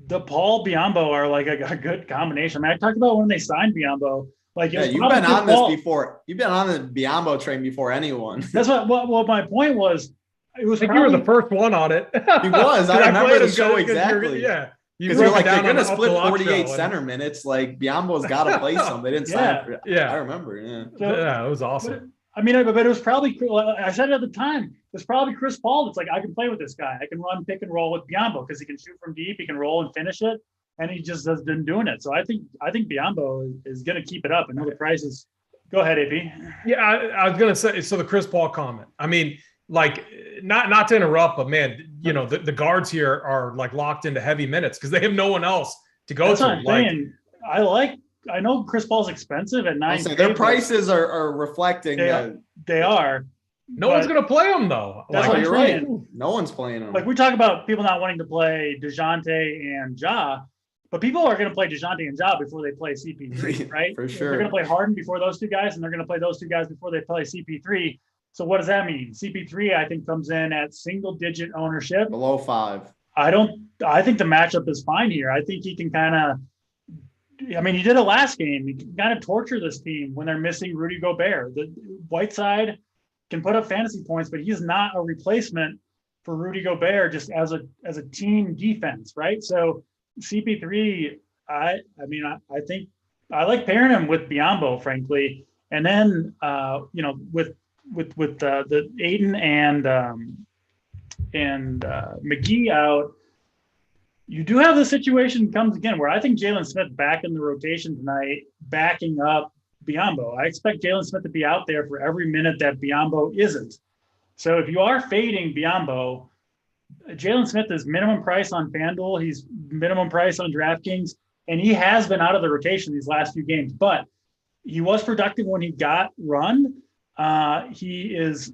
The Paul Biyombo are like a good combination. I mean, I talked about when they signed Biyombo. Like, you've been on this before. You've been on the Biyombo train before anyone. That's what my point was. It was. I think you were the first one on it. He was. I remember the show exactly. Yeah. Because you're like, they're going to split 48 center minutes. Like, Biyombo's got to play some. They didn't sign. Yeah. I remember. Yeah. Yeah, it was awesome. But it was probably, I said it at the time, it's probably Chris Paul that's like, I can play with this guy. I can run pick and roll with Biyombo because he can shoot from deep. He can roll and finish it. And he just has been doing it. So I think Biyombo is going to keep it up. I know the price is. Go ahead, AP. Yeah, I was going to say, so the Chris Paul comment. I mean, like, not to interrupt, but man, the guards here are like locked into heavy minutes because they have no one else to go That's to. What I'm saying. I know Chris Paul's expensive at 9. Their prices are reflecting. They are. No one's going to play him though. That's what you're right. No one's playing him. Like we talk about people not wanting to play DeJounte and Ja, but people are going to play DeJounte and Ja before they play CP3, right? For sure. They're going to play Harden before those two guys, and they're going to play those two guys before they play CP3. So what does that mean? CP3, I think, comes in at single-digit ownership. Below 5. I think the matchup is fine here. I think he can kind of he did it last game. He can kind of torture this team when they're missing Rudy Gobert. The Whiteside can put up fantasy points, but he's not a replacement for Rudy Gobert just as a team defense, right? So CP3, I think I like pairing him with Biyombo, frankly, and then with the Ayton and McGee out. You do have the situation comes again where I think Jalen Smith back in the rotation tonight, backing up Biyombo. I expect Jalen Smith to be out there for every minute that Biyombo isn't. So if you are fading Biyombo, Jalen Smith is minimum price on FanDuel. He's minimum price on DraftKings, and he has been out of the rotation these last few games. But he was productive when he got run. He is,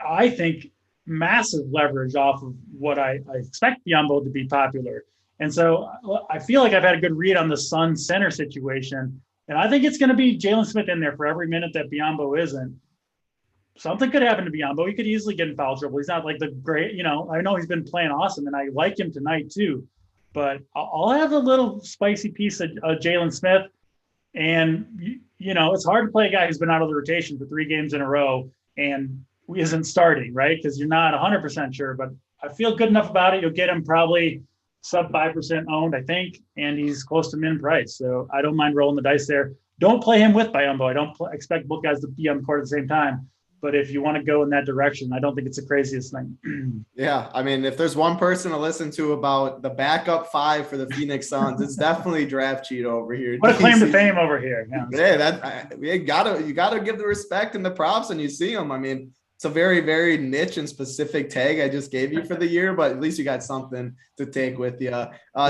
I think, massive leverage off of what I expect Biyombo to be popular. And so I feel like I've had a good read on the Suns center situation. And I think it's going to be Jalen Smith in there for every minute that Biyombo isn't. Something could happen to Biyombo. He could easily get in foul trouble. He's not like the great, I know he's been playing awesome and I like him tonight too. But I'll have a little spicy piece of Jalen Smith. And, it's hard to play a guy who's been out of the rotation for 3 games in a row and isn't starting, right? Because you're not 100% sure, but I feel good enough about it. You'll get him probably sub 5% owned, I think, and he's close to min price. So I don't mind rolling the dice there. Don't play him with Biyombo. I don't expect both guys to be on the court at the same time. But if you want to go in that direction, I don't think it's the craziest thing. Yeah, I mean, if there's one person to listen to about the backup 5 for the Phoenix Suns, it's definitely Draft Cheat over here. What a claim to fame over here. Yeah, you gotta give the respect and the props when you see them. I mean, it's a very, very niche and specific tag I just gave you for the year, but at least you got something to take with you.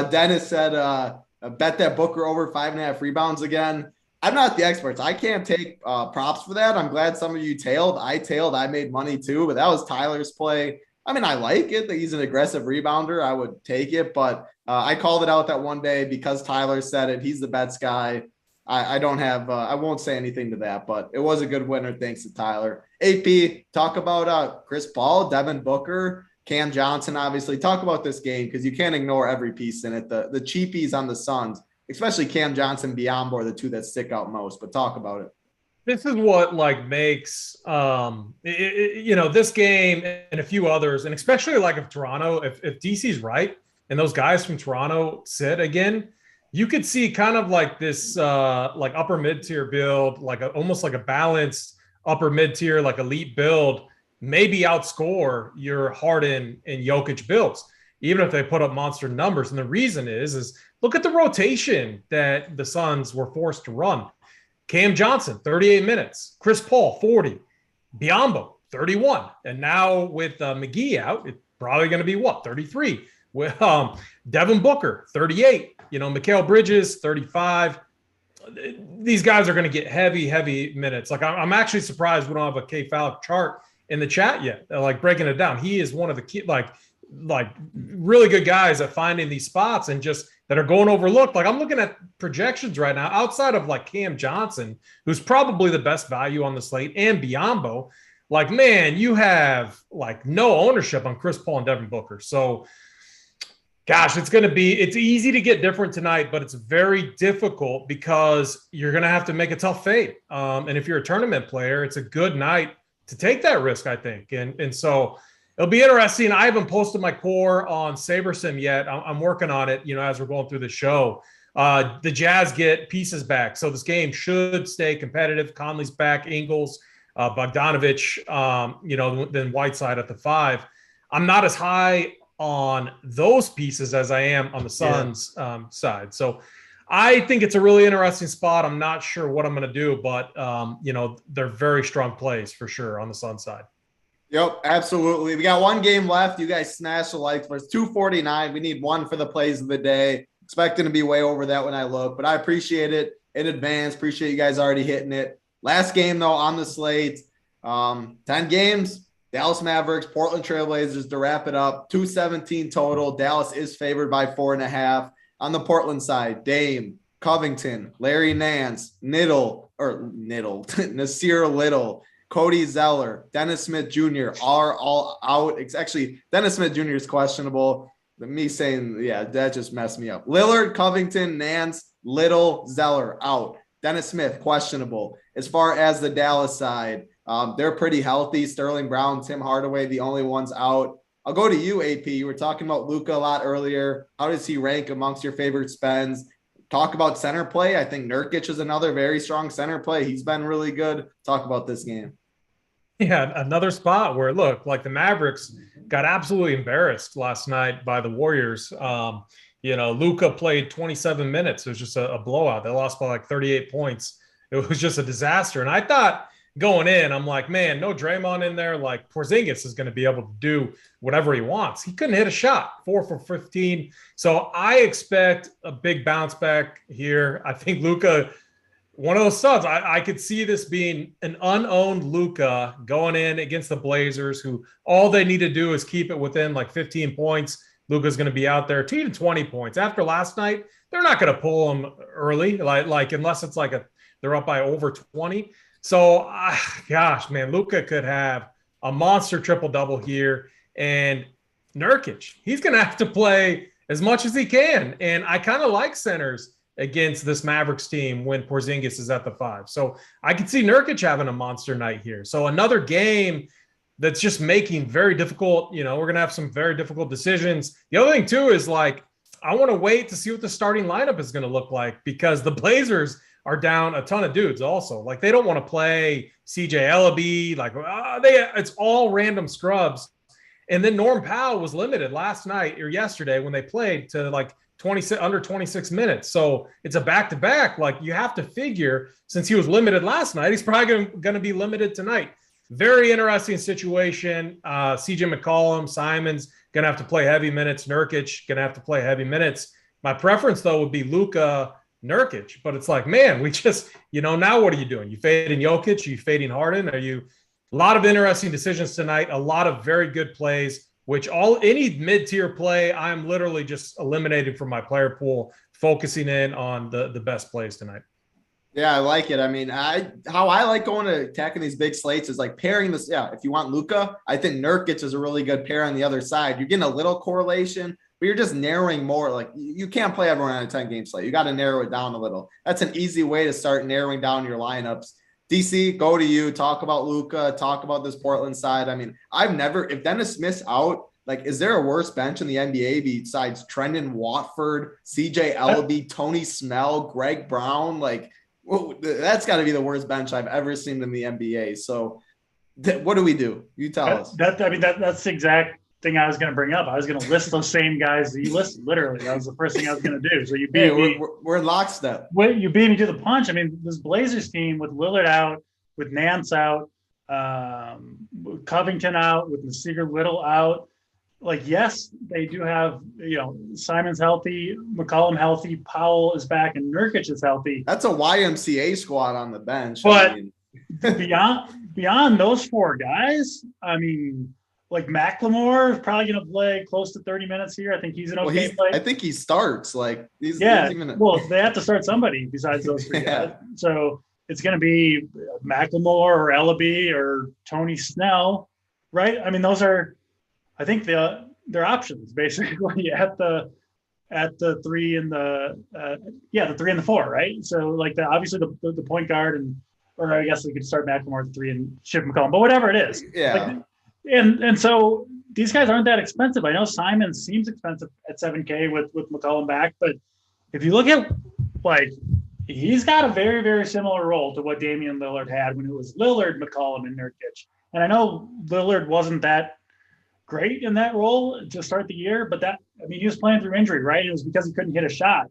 Dennis said, bet that Booker over 5.5 rebounds again. I'm not the expert. I can't take props for that. I'm glad some of you tailed. I made money too, but that was Tyler's play. I mean, I like it that he's an aggressive rebounder. I would take it, but I called it out that one day because Tyler said it. He's the bets guy. I don't have, I won't say anything to that, but it was a good winner. Thanks to Tyler. AP, talk about Chris Paul, Devin Booker, Cam Johnson, obviously. Talk about this game because you can't ignore every piece in it. The cheapies on the Suns, especially Cam Johnson, Biyombo are the two that stick out most, but talk about it. This is what makes this game and a few others, and especially if Toronto, if DC's right and those guys from Toronto sit again, you could see kind of this upper mid-tier build, almost like a balanced upper mid-tier, elite build, maybe outscore your Harden and Jokic builds, even if they put up monster numbers. And the reason is look at the rotation that the Suns were forced to run. Cam Johnson, 38 minutes. Chris Paul, 40. Biyombo, 31. And now with McGee out, it's probably going to be 33. Well, Devin Booker, 38. Mikal Bridges, 35. These guys are going to get heavy minutes. I'm actually surprised we don't have a K Falk chart in the chat yet, breaking it down. He is one of the key, really good guys at finding these spots and just that are going overlooked. I'm looking at projections right now outside of Cam Johnson, who's probably the best value on the slate, and Biyombo. Man, you have no ownership on Chris Paul and Devin Booker. So, gosh, it's easy to get different tonight, but it's very difficult because you're going to have to make a tough fade. And if you're a tournament player, it's a good night to take that risk, I think. And so it'll be interesting. I haven't posted my core on SaberSim yet. I'm working on it, as we're going through the show. The Jazz get pieces back, so this game should stay competitive. Conley's back, Ingles, Bogdanovich, then Whiteside at the 5. I'm not as high on those pieces as I am on the Suns side. So I think it's a really interesting spot. I'm not sure what I'm going to do, but, they're very strong plays for sure on the Suns side. Yep, absolutely. We got one game left. You guys smash the likes for us. 249. We need one for the plays of the day. Expecting to be way over that when I look, but I appreciate it in advance. Appreciate you guys already hitting it. Last game, though, on the slate. 10 games. Dallas Mavericks, Portland Trailblazers to wrap it up. 217 total. Dallas is favored by 4.5. On the Portland side, Dame, Covington, Larry Nance, Nasir Little, Cody Zeller, Dennis Smith Jr. are all out. It's actually, Dennis Smith Jr. is questionable. Me saying, that just messed me up. Lillard, Covington, Nance, Little, Zeller out. Dennis Smith, questionable. As far as the Dallas side, they're pretty healthy. Sterling Brown, Tim Hardaway, the only ones out. I'll go to you, AP. You were talking about Luka a lot earlier. How does he rank amongst your favorite spends? Talk about center play. I think Nurkic is another very strong center play. He's been really good. Talk about this game. Yeah, another spot where, look, the Mavericks got absolutely embarrassed last night by the Warriors. Luka played 27 minutes. It was just a blowout. They lost by 38 points. It was just a disaster. And I thought going in, I'm like, man, no Draymond in there. Porzingis is going to be able to do whatever he wants. He couldn't hit a shot, 4 for 15. So I expect a big bounce back here. I think Luka, one of those studs, I could see this being an unowned Luka going in against the Blazers, who all they need to do is keep it within 15 points. Luka's going to be out there 2 to 20 points. After last night, they're not going to pull him early, unless it's they're up by over 20. So, gosh, man, Luka could have a monster triple-double here. And Nurkic, he's going to have to play as much as he can. And I kind of like centers against this Mavericks team when Porzingis is at the 5. So I could see Nurkic having a monster night here. So another game that's just making very difficult, we're going to have some very difficult decisions. The other thing, too, is I want to wait to see what the starting lineup is going to look like, because the Blazers are down a ton of dudes also. They don't want to play CJ Ellaby. It's all random scrubs. And then Norm Powell was limited last night or yesterday when they played to under 26 minutes. So it's a back-to-back. You have to figure, since he was limited last night, he's probably going to be limited tonight. Very interesting situation. CJ McCollum, Simons going to have to play heavy minutes. Nurkic going to have to play heavy minutes. My preference, though, would be Luka, Nurkic, but it's man, we just, now what are you doing? You fading Jokic? You fading Harden? A lot of interesting decisions tonight, a lot of very good plays, which any mid-tier play, I'm literally just eliminating from my player pool, focusing in on the best plays tonight. Yeah, I like it. I mean, how I like going to attacking these big slates is like pairing this. Yeah, if you want Luka, I think Nurkic is a really good pair on the other side. You're getting a little correlation, but you're just narrowing more. Like you can't play everyone on a 10-game slate. You got to narrow it down a little. That's an easy way to start narrowing down your lineups. DC, go to you. Talk about Luka. Talk about this Portland side. I mean, if Dennis Smith's out, like, is there a worse bench in the NBA besides Trendon Watford, CJ Ellaby, Tony Snell, Greg Brown? Like, well, that's got to be the worst bench I've ever seen in the NBA. So what do we do? You tell us. That's the exact thing I was going to bring up. I was going to list those same guys that you listed. Literally, that was the first thing I was going to do. So you beat me. We're in lockstep. You beat me to the punch. I mean, this Blazers team with Lillard out, with Nance out, Covington out, with Nasir Little out. Like, yes, they do have, Simon's healthy, McCollum healthy, Powell is back, and Nurkic is healthy. That's a YMCA squad on the bench. But beyond those four guys, I mean, like McLemore is probably going to play close to 30 minutes here. I think he's an okay play. I think he starts. Like, well, they have to start somebody besides those three guys. So it's going to be McLemore or Ellaby or Tony Snell, right? I mean, those are, I think they're options basically at the 3 and the 3 and the 4, right? So like obviously the point guard or I guess we could start McLemore at 3 and shift McCollum, but whatever it is. Yeah. Like, and so these guys aren't that expensive. I know Simon seems expensive at $7K with McCollum back, but if you look at like he's got a very, very similar role to what Damian Lillard had when it was Lillard, McCollum, and Nurkic. And I know Lillard wasn't that great in that role to start the year, but he was playing through injury, right? It was because he couldn't hit a shot.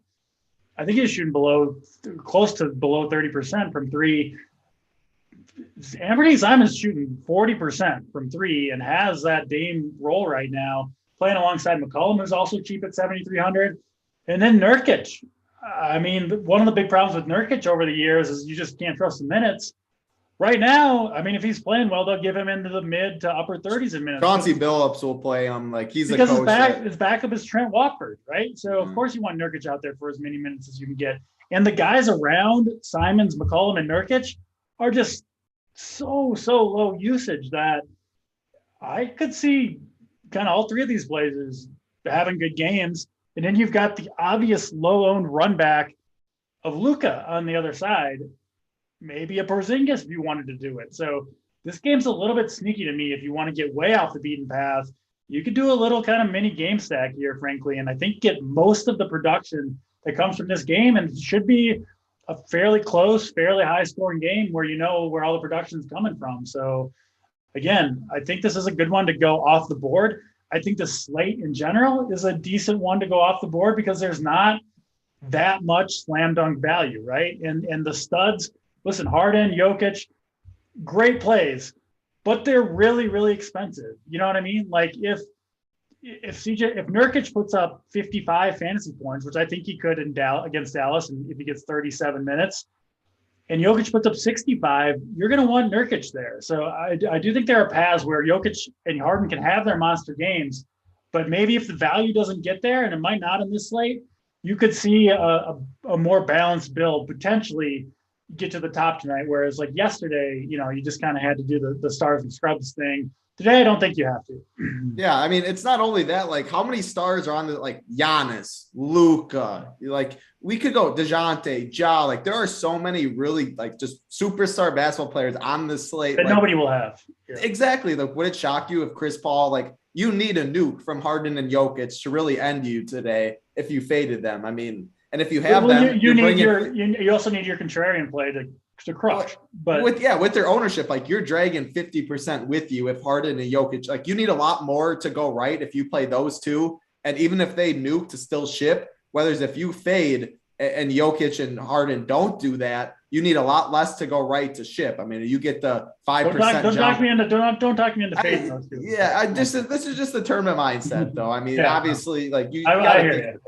I think he was shooting close to below 30% from 3. Anthony Simon's shooting 40% from 3 and has that Dame role right now, playing alongside McCollum, who's also cheap at 7,300. And then Nurkic. I mean, one of the big problems with Nurkic over the years is you just can't trust the minutes. Right now, I mean, if he's playing well, they'll give him into the mid to upper 30s in minutes. Chauncey Billups will play him like he's because a coach. His backup is Trent Watford, right? So, of course, you want Nurkic out there for as many minutes as you can get. And the guys around Simons, McCollum, and Nurkic are just so low usage that I could see kind of all three of these Blazers having good games. And then you've got the obvious low-owned run back of Luka on the other side. Maybe a Porzingis if you wanted to do it. So this game's a little bit sneaky to me. If you want to get way off the beaten path, you could do a little kind of mini game stack here, frankly, and I think get most of the production that comes from this game. And it should be a fairly close, fairly high-scoring game where you know where all the production is coming from. So, again, I think this is a good one to go off the board. I think the slate in general is a decent one to go off the board because there's not that much slam dunk value, right? And the studs, listen, Harden, Jokic, great plays, but they're really, really expensive. You know what I mean? Like if Nurkic puts up 55 fantasy points, which I think he could against Dallas, and if he gets 37 minutes, and Jokic puts up 65, you're going to want Nurkic there. So I do think there are paths where Jokic and Harden can have their monster games, but maybe if the value doesn't get there, and it might not in this slate, you could see a more balanced build potentially get to the top tonight. Whereas like yesterday, you just kind of had to do the stars and scrubs thing. Today, I don't think you have to. Yeah, I mean, it's not only that. Like, how many stars are on the like Giannis, Luka? Like, we could go DeJounte, Ja. Like, there are so many really like just superstar basketball players on this slate that nobody will have. Yeah. Exactly. Like, would it shock you if Chris Paul? Like, you need a nuke from Harden and Jokic to really end you today if you faded them. I mean, and if you have them, you also need your contrarian play to crush. But with their ownership, like you're dragging 50% with you if Harden and Jokic, like you need a lot more to go right if you play those two. And even if they nuke to still ship, whether it's if you fade and Jokic and Harden don't do that, you need a lot less to go right to ship. I mean, you get the 5%. Don't talk me into fading those two. Yeah, this is just the tournament mindset, though. I mean, obviously, like I hear you.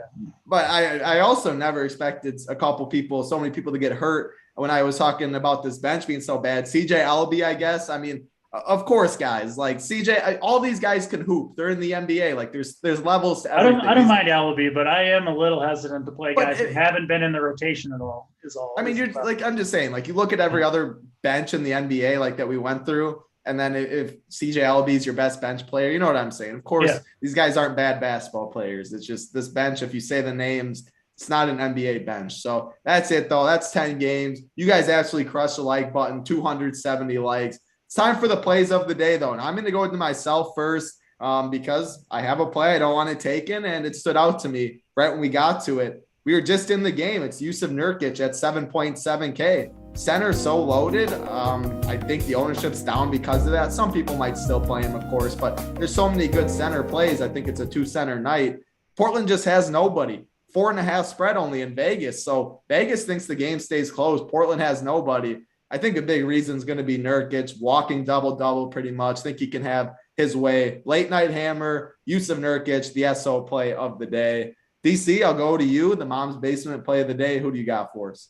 But I also never expected so many people to get hurt when I was talking about this bench being so bad. CJ Ellaby, I guess. I mean, Of course, guys, like CJ, all these guys can hoop. They're in the NBA. Like there's levels to I everything. don't mind Allaby, but I am a little hesitant to play guys who haven't been in the rotation at all. Is all. I mean, you're like, I'm just saying, like you look at every other bench in the NBA, like that we went through, and then if CJ Allaby is your best bench player, you know what I'm saying? Of course, these guys aren't bad basketball players. It's just this bench. If you say the names, it's not an NBA bench. So that's it, though. That's 10 games. You guys absolutely crushed the like button. 270 likes. It's time for the plays of the day, though. And I'm going to go into myself first because I have a play I don't want it taken, and it stood out to me right when we got to it. We were just in the game. It's Jusuf Nurkic at 7.7K. Center so loaded. I think the ownership's down because of that. Some people might still play him, of course, but there's so many good center plays. I think it's a 2-center night. Portland just has nobody. 4.5 spread only in Vegas. So Vegas thinks the game stays close. Portland has nobody. I think a big reason is going to be Nurkic walking double-double pretty much. I think he can have his way. Late night hammer, Jusuf Nurkic, the SO play of the day. DC, I'll go to you. The mom's basement play of the day. Who do you got for us?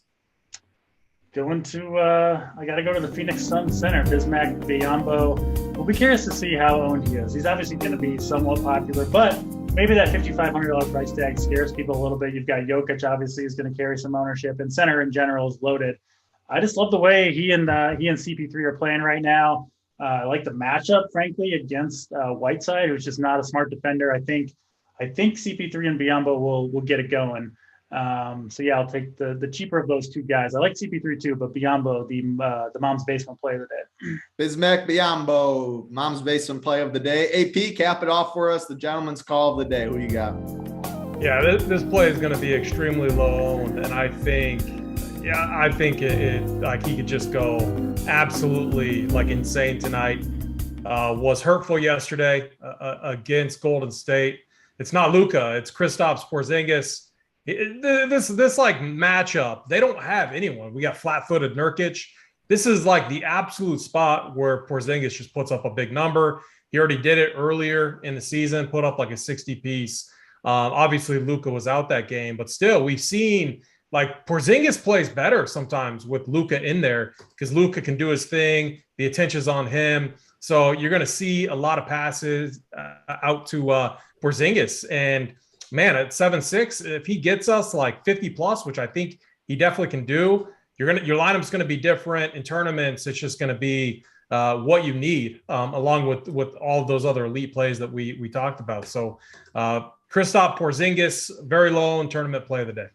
Going to, I got to go to the Phoenix Suns center, Bismack Biyombo. We'll be curious to see how owned he is. He's obviously going to be somewhat popular, but maybe that $5,500 price tag scares people a little bit. You've got Jokic, obviously, is going to carry some ownership, and center in general is loaded. I just love the way he and CP3 are playing right now. I like the matchup, frankly, against Whiteside, who's just not a smart defender. I think CP3 and Biyombo will get it going. So yeah, I'll take the cheaper of those two guys. I like CP3 too, but Biyombo, the mom's basement play of the day. Bismack Biyombo, mom's basement play of the day. AP, cap it off for us. The gentleman's call of the day. Who you got? Yeah, this play is going to be extremely low owned, and I think it like he could just go absolutely like insane tonight. Was hurtful yesterday against Golden State. It's not Luka, it's Kristaps Porzingis. This like matchup, they don't have anyone. We got flat-footed Nurkic. This is like the absolute spot where Porzingis just puts up a big number. He already did it earlier in the season, put up like a 60-piece. Obviously, Luka was out that game, but still, we've seen like Porzingis plays better sometimes with Luka in there because Luka can do his thing. The attention's on him. So you're going to see a lot of passes out to Porzingis. And man, at 7.6, if he gets us like 50 plus, which I think he definitely can do, your lineup's going to be different in tournaments. It's just going to be what you need, along with all of those other elite plays that we talked about. So Kristaps Porzingis, very low in tournament play of the day.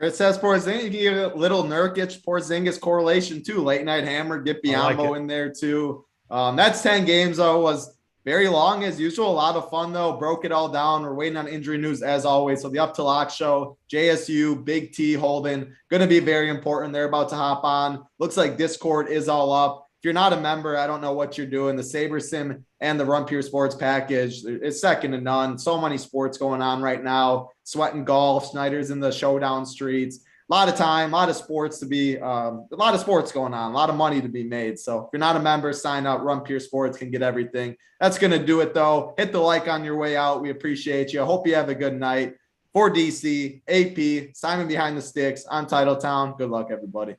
It says Porzingis. You can give a little Nurkic Porzingis correlation too. Late night hammer, get Biyombo in there too. That's 10 games though. Was very long as usual. A lot of fun though. Broke it all down. We're waiting on injury news as always. So the Up to Lock show, JSU, BigT, Holden, going to be very important. They're about to hop on. Looks like Discord is all up. If you're not a member, I don't know what you're doing. The Saber Sim and the Run Pure Sports package is second to none. So many sports going on right now. Sweating golf, Snyder's in the Showdown streets. A lot of time, a lot of sports to be, a lot of sports going on, a lot of money to be made. So if you're not a member, sign up. Run Pure Sports can get everything. That's going to do it though. Hit the like on your way out. We appreciate you. I hope you have a good night. For DC, AP, Simon Behind the Sticks, I'm Titletown. Good luck, everybody.